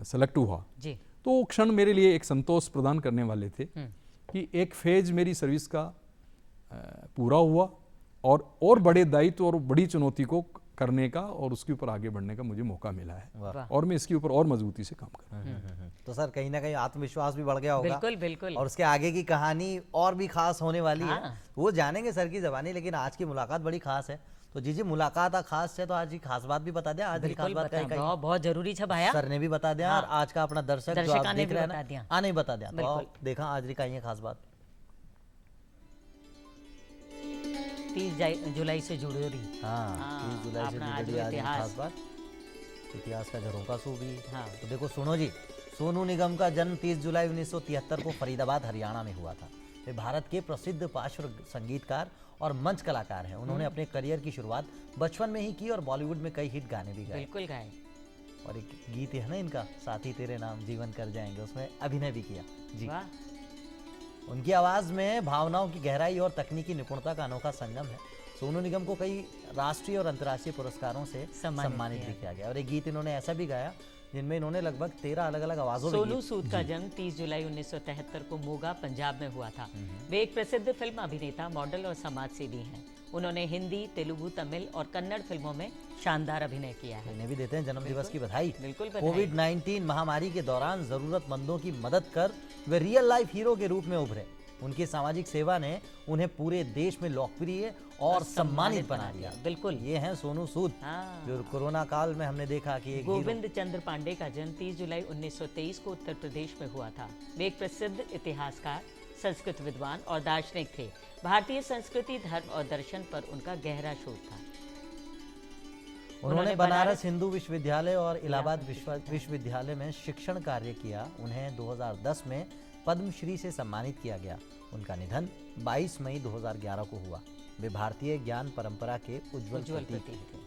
सेलेक्ट हुआ जी, तो वो क्षण मेरे लिए एक संतोष प्रदान करने वाले थे कि एक फेज मेरी सर्विस का पूरा हुआ और बड़े दायित्व और बड़ी चुनौती को करने का और उसके ऊपर आगे बढ़ने का मुझे मौका मिला है और मैं इसके ऊपर और मजबूती से काम कर रहा हूं। तो सर कहीं ना कहीं आत्मविश्वास भी बढ़ गया होगा। बिल्कुल बिल्कुल। और उसके आगे की कहानी और भी खास होने वाली है, वो जानेंगे सर की जबानी, लेकिन आज की मुलाकात बड़ी खास है। तो जी मुलाकात खास है, तो आज की खास बात भी बता दें। आज की खास बात क्या है? बहुत जरूरी है भाया, सर ने भी बता दिया और आज का अपना दर्शक जो आप देख रहे हैं आने बता दिया। तो देखा आज का ये खास बात 30 जुलाई से जुड़ी रही। 30 जुलाई से जुड़ी आज खास बात, इतिहास का झरोखा सू भी। तो देखो सुनो जी, सोनू निगम का जन्म 30 जुलाई 1973 को फरीदाबाद हरियाणा में हुआ था। वे भारत के प्रसिद्ध पार्श्व संगीतकार और मंच कलाकार हैं। उन्होंने अपने करियर की शुरुआत बचपन में ही की और बॉलीवुड में कई हिट गाने भी गाए। बिल्कुल गाए। और एक गीत है ना इनका, साथी तेरे नाम जीवन कर जाएंगे, उसमें अभिनय भी किया जी। उनकी आवाज में भावनाओं की गहराई और तकनीकी निपुणता का अनोखा संगम है। सोनू निगम को कई राष्ट्रीय और अंतर्राष्ट्रीय पुरस्कारों से सम्मानित भी किया गया। और एक गीत इन्होंने ऐसा भी गाया जिनमें इन्होंने लगभग 13 अलग अलग आवाजों में। सोनू सूद का जन्म 30 जुलाई 1973 को मोगा पंजाब में हुआ था। वे एक प्रसिद्ध फिल्म अभिनेता, मॉडल और समाजसेवी हैं। उन्होंने हिंदी, तेलुगु, तमिल और कन्नड़ फिल्मों में शानदार अभिनय किया है। इन्हें भी देते हैं जन्म दिवस की बधाई। बिल्कुल। कोविड-19 महामारी के दौरान जरूरतमंदों की मदद कर वे रियल लाइफ हीरो के रूप में उभरे। उनकी सामाजिक सेवा ने उन्हें पूरे देश में लोकप्रिय और सम्मानित बना दिया। बिल्कुल, ये हैं सोनू सूद। जो कोरोना काल में हमने देखा कि गोविंद चंद्र पांडे का जन्म 30 जुलाई 1923 को उत्तर प्रदेश में हुआ था। वे एक प्रसिद्ध इतिहासकार, संस्कृत विद्वान और दार्शनिक थे। भारतीय संस्कृति, धर्म और दर्शन पर उनका गहरा शोध था। उन्होंने बनारस हिंदू विश्वविद्यालय और इलाहाबाद विश्वविद्यालय में शिक्षण कार्य किया। उन्हें 2010 में पद्मश्री से सम्मानित किया गया। उनका निधन 22 मई 2011 को हुआ। वे भारतीय ज्ञान परंपरा के उज्जवल प्रतीक थे।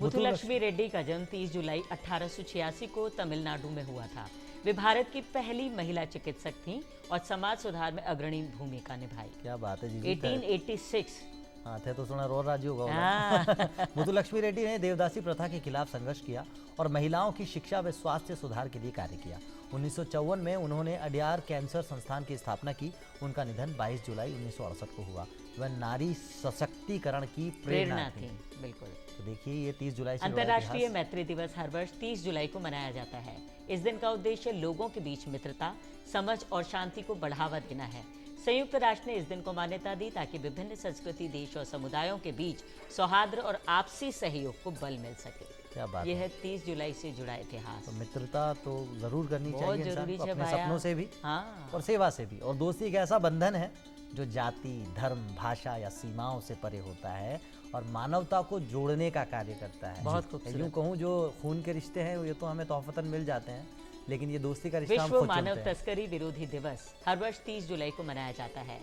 मुथुलक्ष्मी रेड्डी का जन्म 30 जुलाई 1886 को तमिलनाडु में हुआ था। वे भारत की पहली महिला चिकित्सक थीं और समाज सुधार में अग्रणी भूमिका निभाई। क्या बात है जी। 1886 थे तो सुना रोल राज्य होगा। मुथुलक्ष्मी रेड्डी ने देवदासी प्रथा के खिलाफ संघर्ष किया और महिलाओं की शिक्षा व स्वास्थ्य सुधार के लिए कार्य किया। 1954 में उन्होंने अड्यार कैंसर संस्थान की स्थापना की। उनका निधन 22 जुलाई 1968 को हुआ। वह नारी सशक्तिकरण की प्रेरणा थी। बिल्कुल। तो देखिए ये 30 जुलाई से अंतर्राष्ट्रीय मैत्री दिवस हर वर्ष 30 जुलाई को मनाया जाता है। इस दिन का उद्देश्य लोगों के बीच मित्रता, समझ और शांति को बढ़ावा देना है। संयुक्त राष्ट्र ने इस दिन को मान्यता दी ताकि विभिन्न संस्कृति, देश और समुदायों के बीच सौहार्द और आपसी सहयोग को बल मिल सके। क्या बात यह है 30 जुलाई से जुड़ा इतिहास। तो मित्रता तो जरूर करनी चाहिए जरूरी इंसान को, अपने सपनों से भी और सेवा से भी। और दोस्ती एक ऐसा बंधन है जो जाति, धर्म, भाषा या सीमाओं से परे होता है और मानवता को जोड़ने का कार्य करता है। बहुत खूबसूरत। यूं कहूँ जो खून के रिश्ते हैं ये तो हमें तोहफतन मिल जाते हैं, लेकिन ये दोस्ती का रिश्ता विश्व मानव तस्करी विरोधी दिवस हर वर्ष 30 जुलाई को मनाया जाता है।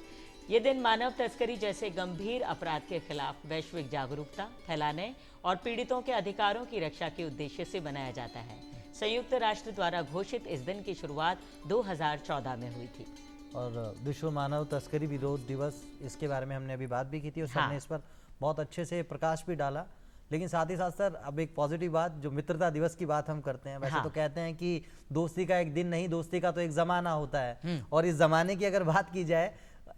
ये दिन मानव तस्करी जैसे गंभीर अपराध के खिलाफ वैश्विक जागरूकता फैलाने और पीड़ितों के अधिकारों की रक्षा के उद्देश्य से मनाया जाता है। संयुक्त राष्ट्र द्वारा घोषित इस दिन की शुरुआत 2014 में हुई थी। और विश्व मानव तस्करी विरोध दिवस, इसके बारे में हमने अभी बात भी की थी और सबने इस पर बहुत अच्छे से प्रकाश भी डाला। लेकिन साथ ही साथ सर अब एक पॉजिटिव बात, जो मित्रता दिवस की बात हम करते हैं, वैसे हाँ। तो कहते हैं कि दोस्ती का एक दिन नहीं, दोस्ती का तो एक जमाना होता है। और इस जमाने की अगर बात की जाए,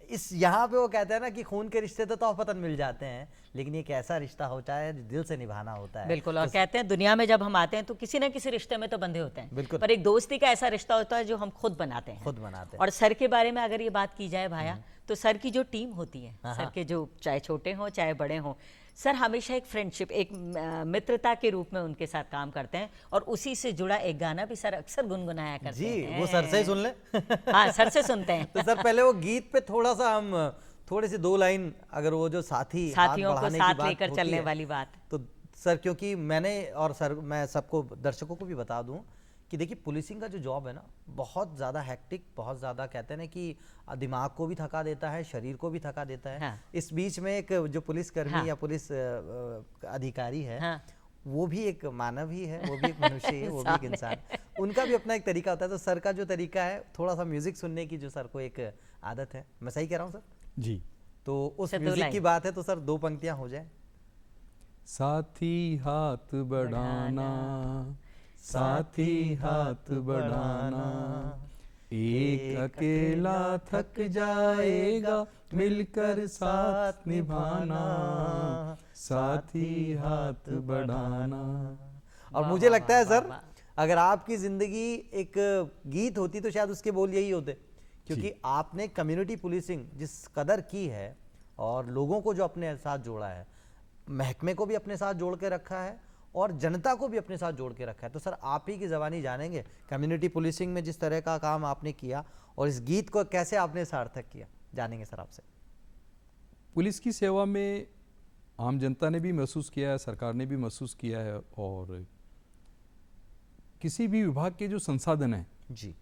इस यहाँ पे वो कहते हैं ना कि खून के रिश्ते तो तौफतन मिल जाते हैं, लेकिन एक ऐसा रिश्ता होता है जो दिल से निभाना होता है। बिल्कुल। और कहते हैं दुनिया में जब हम आते हैं तो किसी न किसी रिश्ते में तो बंधे होते हैं, बिल्कुल। पर एक दोस्ती का ऐसा रिश्ता होता है जो हम खुद बनाते हैं। खुद बनाते हैं। और सर के बारे में अगर ये बात की जाए भाया, तो सर की जो टीम होती है, सर के जो चाहे छोटे हों चाहे बड़े हों, सर हमेशा एक फ्रेंडशिप, एक मित्रता के रूप में उनके साथ काम करते हैं। और उसी से जुड़ा एक गाना भी सर अक्सर गुनगुनाया करते जी, हैं। वो सर से ही सुन ले। हाँ, सर से सुनते हैं। तो सर पहले वो गीत पे थोड़ा सा हम थोड़ी सी 2 लाइन, अगर वो जो साथियों को बढ़ाने की साथ बात लेकर होती चलने है, वाली बात। तो सर क्योंकि मैंने और सर मैं सबको दर्शकों को भी बता दूं कि देखिए पुलिसिंग का जो जॉब है ना, बहुत ज़्यादा हैक्टिक, बहुत ज़्यादा कहते हैं ना कि दिमाग को भी थका देता है, शरीर को भी थका देता है। हाँ। इस बीच में एक जो पुलिसकर्मी हाँ। या पुलिस अधिकारी है, हाँ। वो भी एक मानव ही है, वो भी एक मनुष्य है, वो भी एक इंसान, उनका भी अपना एक तरीका होता है। तो सर का जो तरीका है, थोड़ा सा म्यूजिक सुनने की जो सर को एक आदत है, मैं सही कह रहा हूँ सर? जी। तो उस सर, 2 म्यूजिक लाइन। की बात है तो सर 2 पंक्तियां हो जाए। साथी हाथ बढ़ाना, साथी हाथ बढ़ाना, एक अकेला थक जाएगा, मिलकर साथ निभाना, साथी हाथ बढ़ाना। और मुझे लगता है सर, अगर आपकी जिंदगी एक गीत होती तो शायद उसके बोल यही होते, क्योंकि आपने कम्युनिटी पुलिसिंग जिस कदर की है और लोगों को जो अपने साथ जोड़ा है, महकमे को भी अपने साथ जोड़ के रखा है और जनता को भी अपने साथ जोड़ के रखा है। तो सर आप ही की ज़बानी जानेंगे कम्युनिटी पुलिसिंग में जिस तरह का काम आपने किया और इस गीत को कैसे आपने सार्थक किया, जानेंगे सर आपसे। पुलिस की सेवा में आम जनता ने भी महसूस किया है, सरकार ने भी महसूस किया है, और किसी भी विभाग के जो संसाधन हैं जी,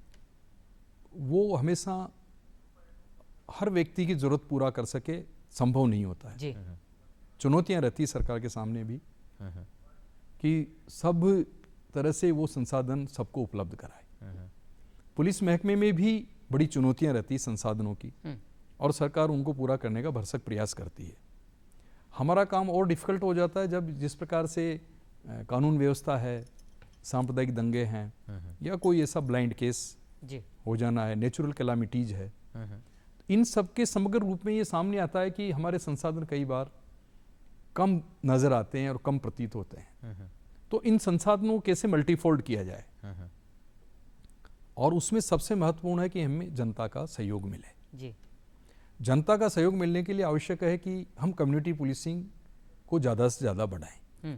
वो हमेशा हर व्यक्ति की ज़रूरत पूरा कर सके संभव नहीं होता है। जी। चुनौतियां रहती सरकार के सामने भी कि सब तरह से वो संसाधन सबको उपलब्ध कराए। पुलिस महकमे में भी बड़ी चुनौतियां रहती संसाधनों की, और सरकार उनको पूरा करने का भरसक प्रयास करती है। हमारा काम और डिफ़िकल्ट हो जाता है जब जिस प्रकार से कानून व्यवस्था है, सांप्रदायिक दंगे हैं, या कोई ऐसा ब्लाइंड केस जी। हो जाना है, नेचुरल कैलामिटीज है, इन सब के समग्र रूप में ये सामने आता है कि हमारे संसाधन कई बार कम नज़र आते हैं और कम प्रतीत होते हैं। तो इन संसाधनों को कैसे मल्टीफोल्ड किया जाए, और उसमें सबसे महत्वपूर्ण है कि हमें जनता का सहयोग मिले। जी। जनता का सहयोग मिलने के लिए आवश्यक है कि हम कम्युनिटी पुलिसिंग को ज़्यादा से ज़्यादा बढ़ाएं।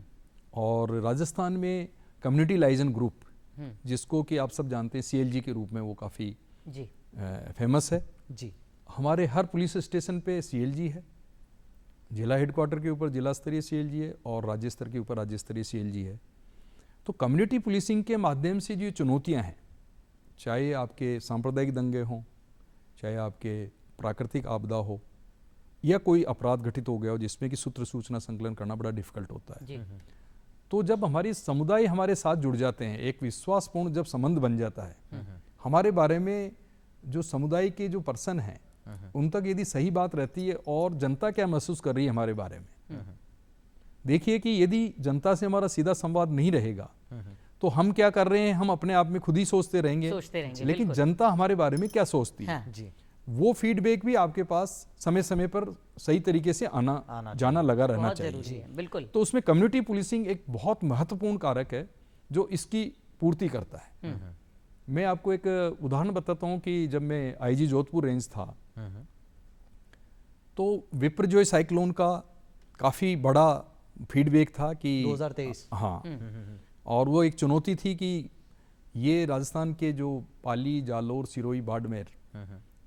और राजस्थान में कम्युनिटी लाइजन ग्रुप, जिसको कि आप सब जानते हैं CLG के रूप में वो काफ़ी जी। फेमस है। जी, हमारे हर पुलिस स्टेशन पे CLG है, जिला हेडक्वार्टर के ऊपर जिला स्तरीय CLG है और राज्य स्तर के ऊपर राज्य स्तरीय CLG है। तो कम्युनिटी पुलिसिंग के माध्यम से जो चुनौतियां हैं, चाहे आपके सांप्रदायिक दंगे हों, चाहे आपके प्राकृतिक आपदा हो, या कोई अपराध घटित हो गया हो जिसमें कि सूत्र सूचना संकलन करना बड़ा डिफिकल्ट होता है। जी। तो जब हमारी समुदाय हमारे साथ जुड़ जाते हैं, एक विश्वासपूर्ण जब संबंध बन जाता है, हमारे बारे में जो समुदाय के जो पर्सन हैं उन तक यदि सही बात रहती है और जनता क्या महसूस कर रही है हमारे बारे में, देखिए कि यदि जनता से हमारा सीधा संवाद नहीं रहेगा तो हम क्या कर रहे हैं, हम अपने आप में खुद ही सोचते रहेंगे, लेकिन बिल्कुल। जनता हमारे बारे में क्या सोचती है, हाँ। जी, वो फीडबैक भी आपके पास समय समय पर सही तरीके से आना जाना लगा रहना बहुत जरूरी चाहिए। है, बिल्कुल। तो उसमें कम्युनिटी पुलिसिंग एक बहुत महत्वपूर्ण कारक है जो इसकी पूर्ति करता है। मैं आपको एक उदाहरण बताता हूं कि जब मैं IG जोधपुर रेंज था तो विपर्जॉय साइक्लोन का काफ़ी बड़ा फीडबैक था कि 2023, हाँ, और वो एक चुनौती थी कि ये राजस्थान के जो पाली, जालोर, सिरोही, बाड़मेर,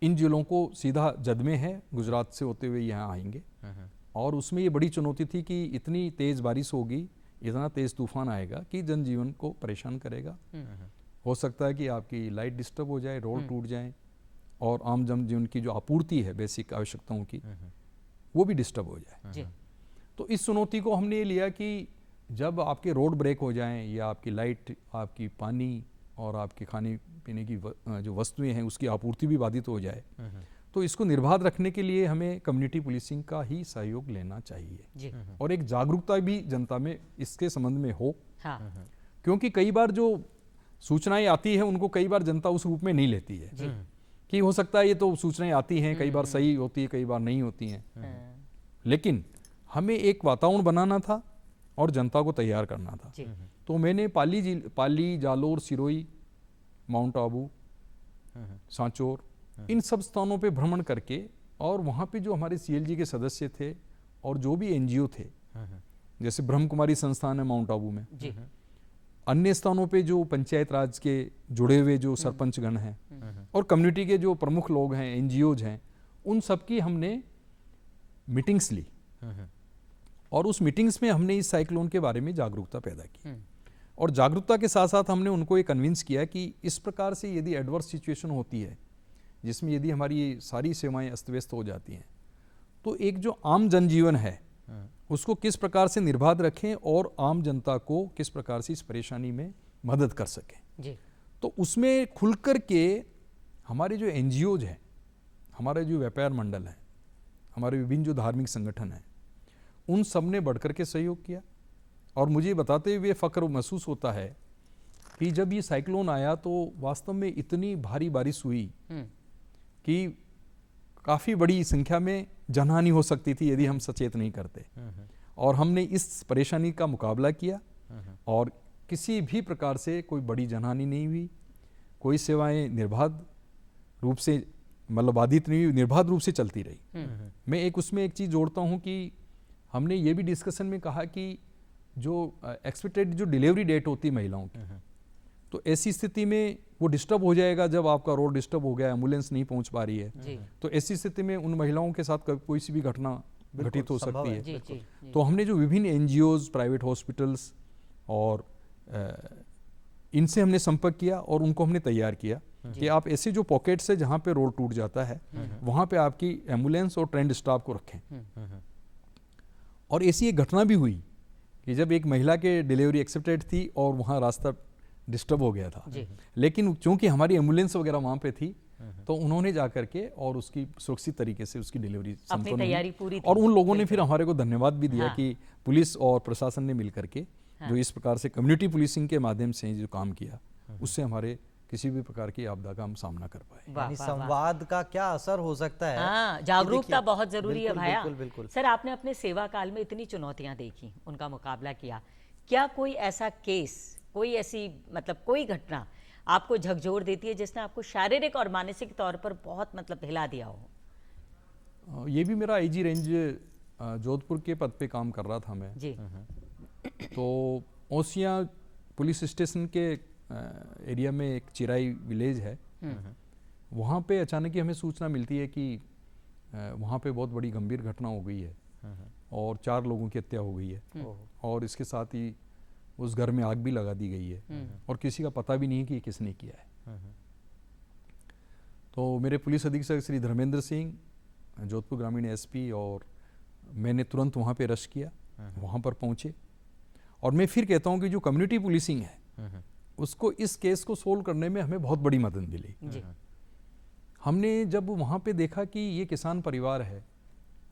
इन जिलों को सीधा जद में है, गुजरात से होते हुए यहाँ आएंगे, और उसमें ये बड़ी चुनौती थी कि इतनी तेज़ बारिश होगी, इतना तेज़ तूफान आएगा कि जनजीवन को परेशान करेगा। हो सकता है कि आपकी लाइट डिस्टर्ब हो जाए, रोड टूट जाएं, और आम जनजीवन की जो आपूर्ति है बेसिक आवश्यकताओं की वो भी डिस्टर्ब हो जाए। जी। तो इस चुनौती को हमने ये लिया कि जब आपके रोड ब्रेक हो जाएं, या आपकी लाइट, आपकी पानी और आपके खाने पीने की जो वस्तुएं हैं उसकी आपूर्ति भी बाधित हो जाए, तो इसको निर्बाध रखने के लिए हमें कम्युनिटी पुलिसिंग का ही सहयोग लेना चाहिए जी। और एक जागरूकता भी जनता में इसके संबंध में हो। हाँ। क्योंकि कई बार जो सूचनाएं आती है उनको कई बार जनता उस रूप में नहीं लेती है कि हो सकता है ये तो सूचनाएं आती हैं, कई बार सही होती है, कई बार नहीं होती हैं, लेकिन हमें एक वातावरण बनाना था और जनता को तैयार करना था। तो मैंने पाली, जालोर, सिरोही, माउंट आबू, सांचौर, इन सब स्थानों पे भ्रमण करके और वहाँ पे जो हमारे CLG के सदस्य थे और जो भी NGO थे, जैसे ब्रह्म कुमारी संस्थान है माउंट आबू में, अन्य स्थानों पे जो पंचायत राज के जुड़े हुए जो सरपंच गण हैं और कम्युनिटी के जो प्रमुख लोग हैं, NGOs हैं, उन सबकी हमने मीटिंग्स ली और उस मीटिंग्स में हमने इस साइक्लोन के बारे में जागरूकता पैदा की और जागरूकता के साथ साथ हमने उनको ये कन्विंस किया कि इस प्रकार से यदि एडवर्स सिचुएशन होती है जिसमें यदि हमारी ये सारी सेवाएं अस्त व्यस्त हो जाती हैं, तो एक जो आम जनजीवन है उसको किस प्रकार से निर्बाध रखें और आम जनता को किस प्रकार से इस परेशानी में मदद कर सकें जी। तो उसमें खुलकर के हमारे जो NGOs हैं, हमारे जो व्यापार मंडल हैं, हमारे विभिन्न जो धार्मिक संगठन हैं, उन सब ने बढ़कर के सहयोग किया और मुझे बताते हुए फ़ख्र महसूस होता है कि जब ये साइक्लोन आया तो वास्तव में इतनी भारी बारिश हुई कि काफ़ी बड़ी संख्या में जनहानि हो सकती थी यदि हम सचेत नहीं करते और हमने इस परेशानी का मुकाबला किया और किसी भी प्रकार से कोई बड़ी जनहानि नहीं हुई, कोई सेवाएं निर्बाध रूप से मतलब बाधित नहीं हुई, निर्बाध रूप से चलती रही। मैं उसमें एक चीज़ जोड़ता हूँ कि हमने ये भी डिस्कशन में कहा कि जो एक्सपेक्टेड जो डिलीवरी डेट होती है महिलाओं की, तो ऐसी स्थिति में वो डिस्टर्ब हो जाएगा जब आपका रोड डिस्टर्ब हो गया, एम्बुलेंस नहीं पहुंच पा रही है, तो ऐसी स्थिति में उन महिलाओं के साथ कोई सी भी घटना घटित हो सकती है। जी, जी, तो हमने जो विभिन्न NGOs, प्राइवेट हॉस्पिटल्स और इनसे हमने संपर्क किया और उनको हमने तैयार किया कि आप ऐसे जो पॉकेट्स है जहाँ पे रोड टूट जाता है वहाँ पे आपकी एम्बुलेंस और ट्रेंड स्टाफ को रखें। और ऐसी एक घटना भी हुई कि जब एक महिला के डिलीवरी एक्सेप्टेड थी और वहाँ रास्ता डिस्टर्ब हो गया था, लेकिन चूंकि हमारी एम्बुलेंस वगैरह वहाँ पे थी तो उन्होंने जाकर के और उसकी सुरक्षित तरीके से उसकी डिलीवरी अपनी तैयारी पूरी थी। और उन लोगों ने फिर हमारे को धन्यवाद भी दिया कि पुलिस और प्रशासन ने मिलकर के जो इस प्रकार से कम्युनिटी पुलिसिंग के माध्यम से जो काम किया उससे हमारे किसी भी प्रकार की आपदा का हम सामना कर पाए। यानी संवाद का क्या असर हो सकता है। हाँ, जागरूकता बहुत जरूरी है भाया। बिल्कुल। सर, आपने अपने सेवा काल में इतनी चुनौतियां देखी, उनका मुकाबला किया, क्या कोई ऐसा केस, कोई ऐसी मतलब कोई घटना आपको झकझोर देती है जिसने आपको शारीरिक और मानसिक तौर पर बहुत मतलब हिला दिया हो? ये भी मेरा IG रेंज जोधपुर के पद पे काम कर रहा था मैं जी। तो ओसिया पुलिस स्टेशन के एरिया में एक चिराई विलेज है, वहाँ पे अचानक ही हमें सूचना मिलती है कि वहाँ पे बहुत बड़ी गंभीर घटना हो गई है और 4 लोगों की हत्या हो गई है और इसके साथ ही उस घर में आग भी लगा दी गई है और किसी का पता भी नहीं है कि किसने किया है। तो मेरे पुलिस अधीक्षक श्री धर्मेंद्र सिंह, जोधपुर ग्रामीण SP और मैंने तुरंत वहाँ पे रश किया, वहाँ पर पहुँचे और मैं फिर कहता हूँ कि जो कम्युनिटी पुलिसिंग है उसको इस केस को सोल्व करने में हमें बहुत बड़ी मदद मिली। हमने जब वहाँ पे देखा कि ये किसान परिवार है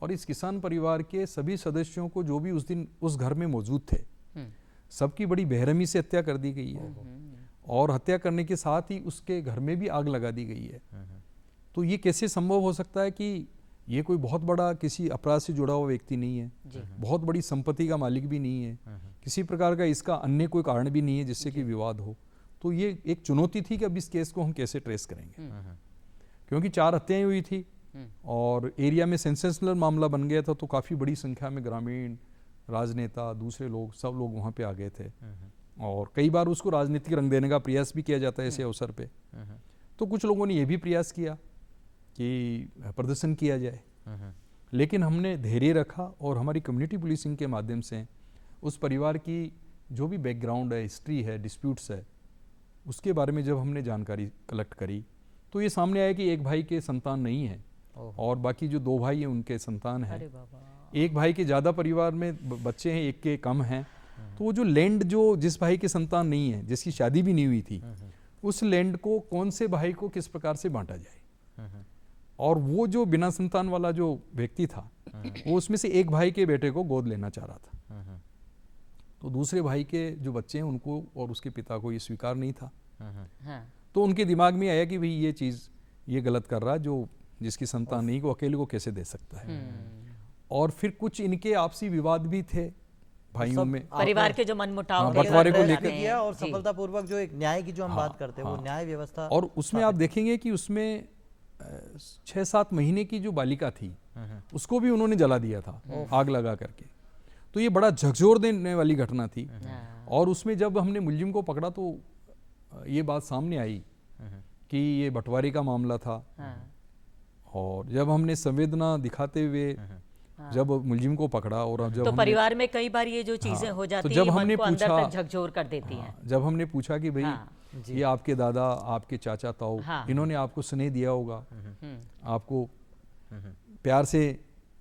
और इस किसान परिवार के सभी सदस्यों को जो भी उस दिन उस घर में मौजूद थे सबकी बड़ी बेरहमी से हत्या कर दी गई है और हत्या करने के साथ ही उसके घर में भी आग लगा दी गई है, तो ये कैसे संभव हो सकता है कि ये कोई बहुत बड़ा किसी अपराध से जुड़ा हुआ व्यक्ति नहीं है, बहुत बड़ी संपत्ति का मालिक भी नहीं है, किसी प्रकार का इसका अन्य कोई कारण भी नहीं है जिससे कि विवाद हो। तो ये एक चुनौती थी कि अब इस केस को हम कैसे ट्रेस करेंगे, क्योंकि 4 हत्याएं हुई थी और एरिया में सेंसेशनल मामला बन गया था, तो काफ़ी बड़ी संख्या में ग्रामीण, राजनेता, दूसरे लोग, सब लोग वहाँ पे आ गए थे और कई बार उसको राजनीतिक रंग देने का प्रयास भी किया जाता है ऐसे अवसर पे। तो कुछ लोगों ने ये भी प्रयास किया कि प्रदर्शन किया जाए, लेकिन हमने धैर्य रखा और हमारी कम्युनिटी पुलिसिंग के माध्यम से उस परिवार की जो भी बैकग्राउंड है, हिस्ट्री है, डिस्प्यूट्स है, उसके बारे में जब हमने जानकारी कलेक्ट करी तो ये सामने आया कि एक भाई के संतान नहीं है और बाकी जो 2 भाई हैं उनके संतान हैं। एक भाई के ज़्यादा परिवार में बच्चे हैं, एक के कम हैं। तो वो जो लैंड जो जिस भाई के संतान नहीं है, जिसकी शादी भी नहीं हुई थी, उस लैंड को कौन से भाई को किस प्रकार से बांटा जाए। और वो जो बिना संतान वाला जो व्यक्ति था वो उसमें से एक भाई के बेटे को गोद लेना चाह रहा था। तो दूसरे भाई के जो बच्चे हैं उनको और उसके पिता को ये स्वीकार नहीं था। हाँ, तो उनके दिमाग में आया कि भाई ये चीज़ ये गलत कर रहा, जो जिसकी संतान नहीं को अकेले को कैसे दे सकता है। और फिर कुछ इनके आपसी विवाद भी थे भाइयों में, परिवार के जो मनमुटाव थे, बंटवारे को वो लेकर जाते किया हैं। और जी। सफलतापूर्वक जो एक न्याय की जो हम बात करते हैं वो न्याय व्यवस्था। और उसमें आप देखेंगे कि उसमें 6-7 महीने की जो बालिका थी उसको भी उन्होंने जला दिया था आग लगा करके। तो ये बड़ा झकझोर देने वाली घटना थी। और उसमें जब हमने मुलजिम को पकड़ा तो ये बात सामने आई कि ये बंटवारे का मामला था। और जब हमने संवेदना दिखाते हुए जब मुलजिम को पकड़ा और जब तो हमने परिवार में कई बार ये जो चीजें हो जाती तो जब हैं, मन हमने को अंदर पूछा, तक झकझोर कर देती हैं। जब हमने पूछा कि भाई हाँ। ये आपके दादा, आपके चाचा ताऊ, हाँ। इन्होंने आपको स्नेह दिया होगा, आपको प्यार से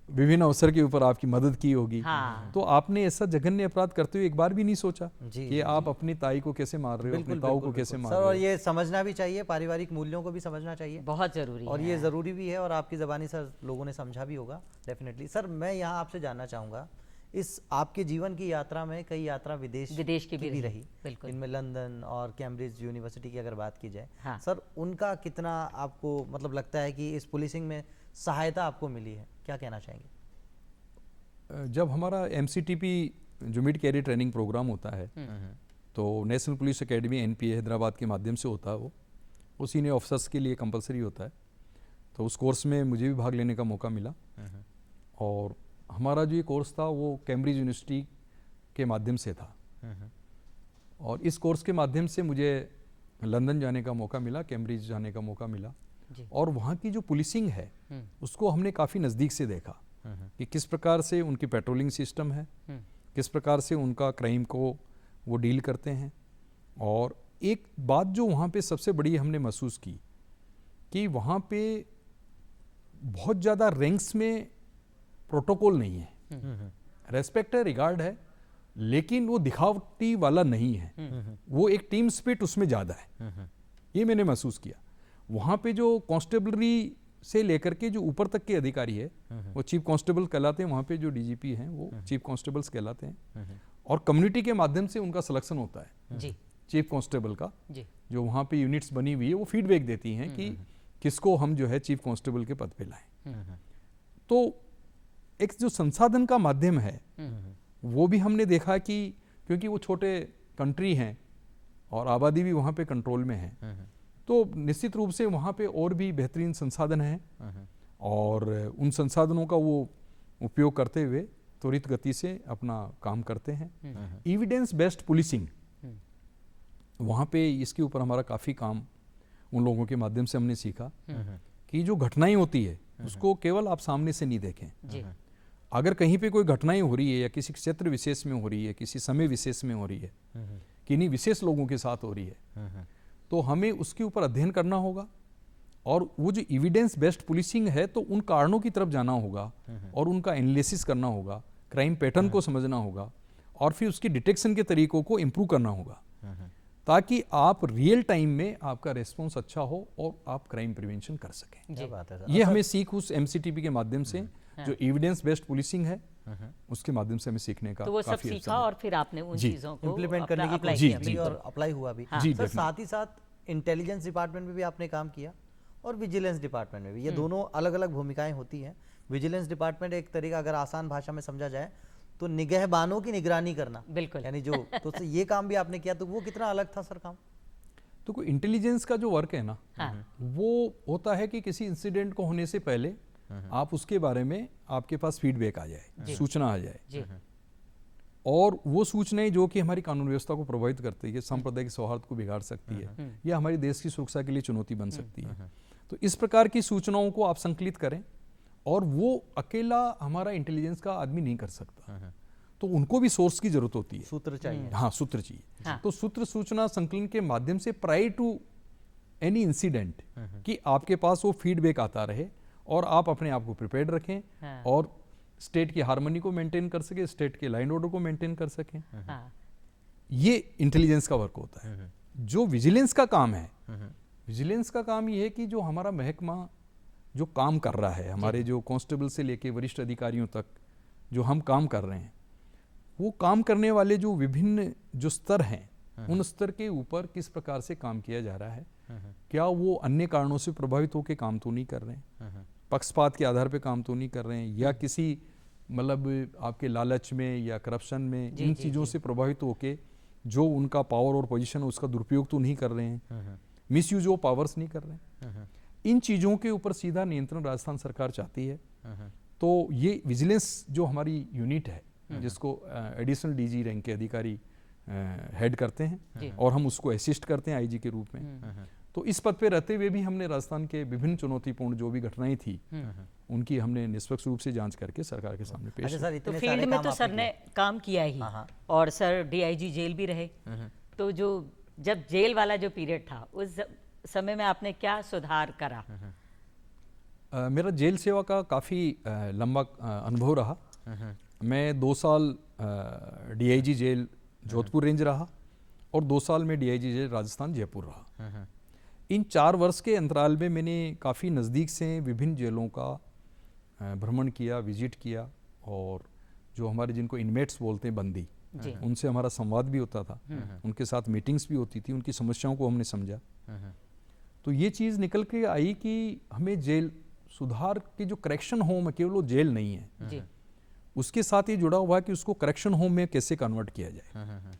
विभिन्न अवसर के ऊपर आपकी मदद की होगी, हाँ। तो आपने ऐसा जघन्य अपराध करते हुए एक बार भी नहीं सोचा जी, कि आप अपनी ताई को कैसे मार रहे हो, अपने ताऊ को कैसे मार सर। रहे और हो। ये समझना भी चाहिए, पारिवारिक मूल्यों को भी समझना चाहिए बहुत जरूरी और है। ये ज़रूरी भी है। और आपकी ज़बानी सर लोगों ने समझा भी होगा डेफिनेटली। सर मैं यहाँ आपसे जानना चाहूँगा, इस आपके जीवन की यात्रा में कई यात्रा विदेश की भी रही, बिल्कुल। इनमें लंदन और कैम्ब्रिज यूनिवर्सिटी की अगर बात की जाए, हाँ। सर उनका कितना आपको मतलब लगता है कि इस पुलिसिंग में सहायता आपको मिली है, क्या कहना चाहेंगे? जब हमारा MCTP जो मिड कैरियर ट्रेनिंग प्रोग्राम होता है तो national police academy NPA Hyderabad के माध्यम से होता है, वो सीनियर ऑफिसर्स के लिए कंपलसरी होता है। तो उस कोर्स में मुझे भी भाग लेने का मौका मिला। और हमारा जो ये कोर्स था वो कैम्ब्रिज यूनिवर्सिटी के माध्यम से था। और इस कोर्स के माध्यम से मुझे लंदन जाने का मौका मिला, कैम्ब्रिज जाने का मौका मिला। और वहाँ की जो पुलिसिंग है उसको हमने काफ़ी नज़दीक से देखा कि किस प्रकार से उनकी पेट्रोलिंग सिस्टम है, किस प्रकार से उनका क्राइम को वो डील करते हैं। और एक बात जो वहाँ पे सबसे बड़ी हमने महसूस की कि वहाँ पे बहुत ज़्यादा रैंक्स में प्रोटोकॉल नहीं है, रेस्पेक्ट है, रिगार्ड है, लेकिन वो दिखावटी वाला नहीं है। वो एक टीम स्पिरिट उसमें ज़्यादा है, ये मैंने महसूस किया। वहाँ पे जो कांस्टेबलरी से लेकर के जो ऊपर तक के अधिकारी है वो चीफ कांस्टेबल कहलाते हैं, वहाँ पे जो DGP हैं वो चीफ कांस्टेबल्स कहलाते हैं। और कम्युनिटी के माध्यम से उनका सिलेक्शन होता है जी। चीफ कांस्टेबल का। जी। जो वहाँ पे यूनिट्स बनी हुई है वो फीडबैक देती हैं कि किसको हम जो है चीफ कांस्टेबल के पद पे लाएं। तो एक जो संसाधन का माध्यम है वो भी हमने देखा कि क्योंकि वो छोटे कंट्री हैं और आबादी भी वहाँ पे कंट्रोल में है, तो निश्चित रूप से वहाँ पे और भी बेहतरीन संसाधन हैं और उन संसाधनों का वो उपयोग करते हुए त्वरित गति से अपना काम करते हैं। एविडेंस बेस्ड पुलिसिंग, वहाँ पे इसके ऊपर हमारा काफ़ी काम उन लोगों के माध्यम से हमने सीखा कि जो घटनाएं होती है उसको केवल आप सामने से नहीं देखें। जी। अगर कहीं पे कोई घटनाएं हो रही है या किसी क्षेत्र विशेष में हो रही है, किसी समय विशेष में हो रही है, किन्हीं विशेष लोगों के साथ हो रही है, तो हमें उसके ऊपर अध्ययन करना होगा। और वो जो एविडेंस बेस्ड पुलिसिंग है तो उन कारणों की तरफ जाना होगा और उनका एनालिसिस करना होगा, क्राइम पैटर्न को समझना होगा और फिर उसकी डिटेक्शन के तरीकों को इम्प्रूव करना होगा, ताकि आप रियल टाइम में आपका रेस्पॉन्स अच्छा हो और आप क्राइम प्रिवेंशन कर सकें। क्या बात है सर। ये हमें सीख उस MCTP के माध्यम से जो एविडेंस बेस्ड पुलिसिंग है उसके माध्यम से हमें सीखने का तो वो सब काफी सीखा और फिर आपने उन जी। चीजों को इम्प्लीमेंट करने की अप्लाई कोशिश किया। की और अप्लाई हुआ भी। जी, सर definitely। साथ ही साथ इंटेलिजेंस डिपार्टमेंट में भी आपने काम किया और विजिलेंस डिपार्टमेंट में भी, ये दोनों अलग अलग भूमिकाएं होती हैं। विजिलेंस डिपार्टमेंट एक तरीका अगर आसान भाषा में समझा जाए तो निगहबानों की निगरानी करना, बिल्कुल। यानी जो तो ये काम भी आपने किया, तो वो कितना अलग था सर काम? तो कोई इंटेलिजेंस का जो वर्क है ना, हाँ। वो होता है कि किसी इंसिडेंट को होने से पहले आप उसके बारे में आपके पास फीडबैक आ जाए, सूचना आ जाए, जी। और वो सूचनाएं जो कि हमारी कानून व्यवस्था को प्रभावित करती है, सांप्रदायिक सौहार्द को बिगाड़ सकती है या हमारे देश की सुरक्षा के लिए चुनौती बन सकती है, तो इस प्रकार की सूचनाओं को आप संकलित करें। और वो अकेला हमारा इंटेलिजेंस का आदमी नहीं कर सकता, तो उनको भी सोर्स की जरूरत होती है, सूत्र चाहिए। हाँ सूत्र चाहिए। हाँ। तो सूत्र सूचना संकलन के माध्यम से प्रायर टू एनी इंसिडेंट कि आपके पास वो फीडबैक आता रहे और आप अपने आप को प्रिपेयर्ड रखें हाँ। और स्टेट की हार्मनी को मेंटेन कर सके, स्टेट के लाइन ऑर्डर को मेंटेन कर सकें। हाँ। ये इंटेलिजेंस का वर्क होता है। जो विजिलेंस का काम है, विजिलेंस का काम ये है कि जो हमारा महकमा जो काम कर रहा है, हमारे जो कांस्टेबल से लेके वरिष्ठ अधिकारियों तक जो हम काम कर रहे हैं, वो काम करने वाले जो विभिन्न जो स्तर हैं, उन स्तर के ऊपर किस प्रकार से काम किया जा रहा है, क्या वो अन्य कारणों से प्रभावित होकर काम तो नहीं कर रहे हैं, पक्षपात के आधार पे काम तो नहीं कर रहे हैं, या किसी मतलब आपके लालच में या करप्शन में इन चीज़ों से प्रभावित होके जो उनका पावर और पोजीशन है उसका दुरुपयोग तो नहीं कर रहे हैं, मिसयूज ऑफ पावर्स नहीं कर रहे हैं। इन चीज़ों के ऊपर सीधा नियंत्रण राजस्थान सरकार चाहती है। तो ये विजिलेंस जो हमारी यूनिट है, जिसको एडिशनल डीजी रैंक के अधिकारी हेड करते हैं और हम उसको असिस्ट करते हैं आईजी के रूप में। तो इस पद पे रहते हुए भी हमने राजस्थान के विभिन्न चुनौतीपूर्ण जो भी घटनाएं थी उनकी हमने निष्पक्ष रूप से जांच करके सरकार के सामने पेश अच्छा सर, तो इतने फील्ड सारे में काम तो आपने सर ने किए। काम किया ही, और सर डीआईजी जेल भी रहे, तो जो जब जेल वाला जो पीरियड था उस समय में आपने क्या सुधार करा? मेरा जेल सेवा का काफ़ी लंबा अनुभव रहा। मैं 2 साल डीआईजी जेल जोधपुर रेंज रहा और 2 साल में डीआईजी जेल राजस्थान जयपुर रहा। इन 4 वर्ष के अंतराल में मैंने काफ़ी नज़दीक से विभिन्न जेलों का भ्रमण किया, विजिट किया, और जो हमारे जिनको इनमेट्स बोलते हैं, बंदी, उनसे हमारा संवाद भी होता था, उनके साथ मीटिंग्स भी होती थी, उनकी समस्याओं को हमने समझा। तो ये चीज़ निकल के आई कि हमें जेल सुधार के जो करेक्शन होम है, केवल वो जेल नहीं है, उसके साथ ही जुड़ा हुआ है कि उसको करेक्शन होम में कैसे कन्वर्ट किया जाए।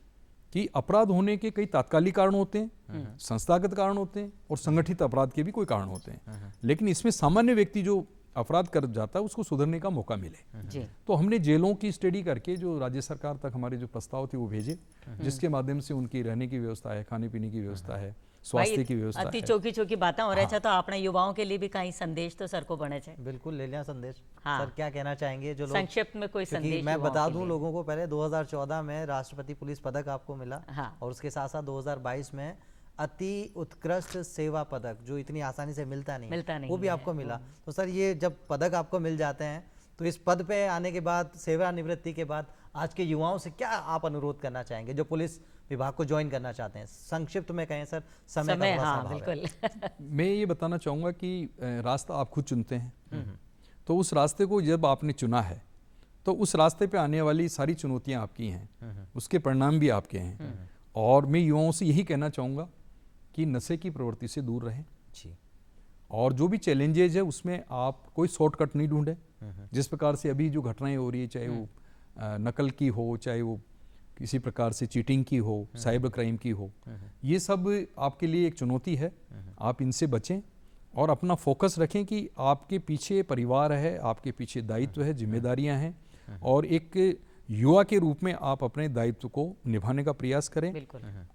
कि अपराध होने के कई तात्कालिक कारण होते हैं, संस्थागत कारण होते हैं, और संगठित अपराध के भी कोई कारण होते हैं, लेकिन इसमें सामान्य व्यक्ति जो अपराध कर जाता है उसको सुधरने का मौका मिले। तो हमने जेलों की स्टडी करके जो राज्य सरकार तक हमारे जो प्रस्ताव थे वो भेजे, जिसके माध्यम से उनकी रहने की व्यवस्था है, खाने पीने की व्यवस्था है, स्वास्थ्य की व्यवस्था अति है। चौकी चौकी बातें हो रही है, तो अपने युवाओं के लिए भी कहीं संदेश तो सर को बने चाहिए। बिल्कुल ले लिया संदेश। हाँ। सर क्या कहना चाहेंगे जो लोग, संक्षिप्त में कोई क्योंकि संदेश मैं युवाओं बता के दूं लिए? लोगों को, पहले 2014 में राष्ट्रपति पुलिस पदक आपको मिला, हाँ। और उसके साथ साथ 2022 में अति उत्कृष्ट सेवा पदक, जो इतनी आसानी से मिलता नहीं, वो भी आपको मिला। तो सर ये जब पदक आपको मिल जाते हैं, तो इस पद पे आने के बाद, सेवानिवृत्ति के बाद, आज के युवाओं से क्या आप अनुरोध करना चाहेंगे जो पुलिस विभाग को ज्वाइन करना चाहते हैं? संक्षिप्त में कहें सर, समय का थोड़ा सा हाँ अभाव है। बिल्कुल। मैं ये बताना चाहूँगा कि रास्ता आप खुद चुनते हैं, तो उस रास्ते को जब आपने चुना है तो उस रास्ते पे आने वाली सारी चुनौतियाँ आपकी हैं, उसके परिणाम भी आपके हैं। और मैं युवाओं से यही कहना चाहूँगा कि नशे की प्रवृत्ति से दूर रहें, और जो भी चैलेंजेज है उसमें आप कोई शॉर्टकट नहीं ढूंढें। जिस प्रकार से अभी जो घटनाएं हो रही है, चाहे वो नकल की हो, चाहे वो किसी प्रकार से चीटिंग की हो, साइबर क्राइम की हो, ये सब आपके लिए एक चुनौती है। आप इनसे बचें और अपना फोकस रखें कि आपके पीछे परिवार है, आपके पीछे दायित्व है, जिम्मेदारियां हैं, और एक युवा के रूप में आप अपने दायित्व को निभाने का प्रयास करें,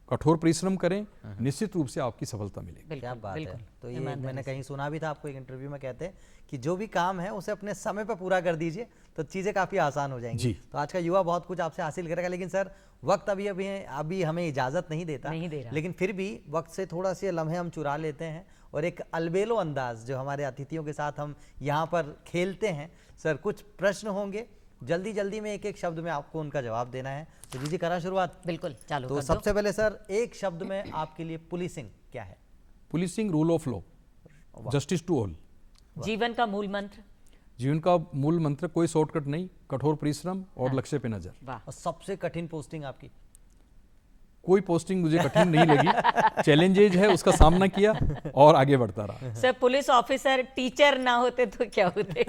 कठोर परिश्रम करें, निश्चित रूप से आपकी सफलता मिलेगी। क्या बात है। तो ये मैंने कहीं सुना भी था आपको एक इंटरव्यू में, कहते हैं कि जो भी काम है उसे अपने समय पर पूरा कर दीजिए तो चीज़ें काफ़ी आसान हो जाएंगी। तो आज का युवा बहुत कुछ आपसे हासिल करेगा, लेकिन सर वक्त अभी हमें इजाज़त नहीं दे रहा, लेकिन फिर भी वक्त से थोड़ा से लम्हे हम चुरा लेते हैं और एक अलबेलो अंदाज जो हमारे अतिथियों के साथ हम यहाँ पर खेलते हैं। सर कुछ प्रश्न होंगे, जल्दी जल्दी में एक एक शब्द में आपको उनका जवाब देना है। तो जी करा शुरुआत। बिल्कुल, चालू तो कर दो। सबसे पहले सर एक शब्द में आपके लिए पुलिसिंग क्या है? Policing rule of law, justice to all. जीवन का मूल मंत्र? जीवन का मूल मंत्र कोई शॉर्टकट नहीं, कठोर परिश्रम और लक्ष्य पे नजर। वाह। और सबसे कठिन पोस्टिंग आपकी? कोई पोस्टिंग मुझे कठिन नहीं लगी, चैलेंजेज है उसका सामना किया और आगे बढ़ता रहा। सर पुलिस ऑफिसर टीचर ना होते तो क्या होते?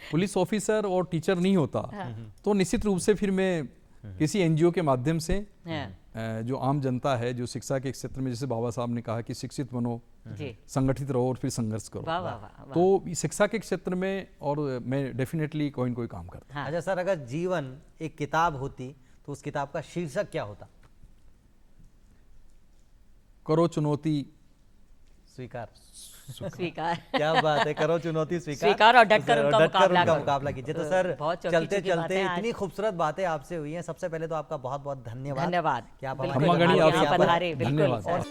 पुलिस ऑफिसर और टीचर नहीं होता तो निश्चित रूप से फिर मैं किसी एनजीओ के माध्यम से जो आम जनता है, जो शिक्षा के क्षेत्र में, जैसे बाबा साहब ने कहा कि शिक्षित बनो, संगठित रहो और फिर संघर्ष करो, वाह वाह वाह। तो शिक्षा के क्षेत्र में और मैं डेफिनेटली कोई न कोई काम करता। हाँ। अच्छा सर, अगर जीवन एक किताब होती तो उस किताब का शीर्षक क्या होता? करो चुनौती स्वीकार। स्वीकार। क्या बात है, करो चुनौती स्वीकार, स्वीकार और डटकर उनका मुकाबला कीजिए। तो सर बहुत चलते चौकी चलते बातें इतनी खूबसूरत बातें आपसे हुई हैं। सबसे पहले तो आपका बहुत बहुत धन्यवाद धन्यवाद। कि आप बिल्कुल, हमारे खम्मा गणी आप आपसे यहाँ पधारे, बिल्कुल धन्यवाद। सर।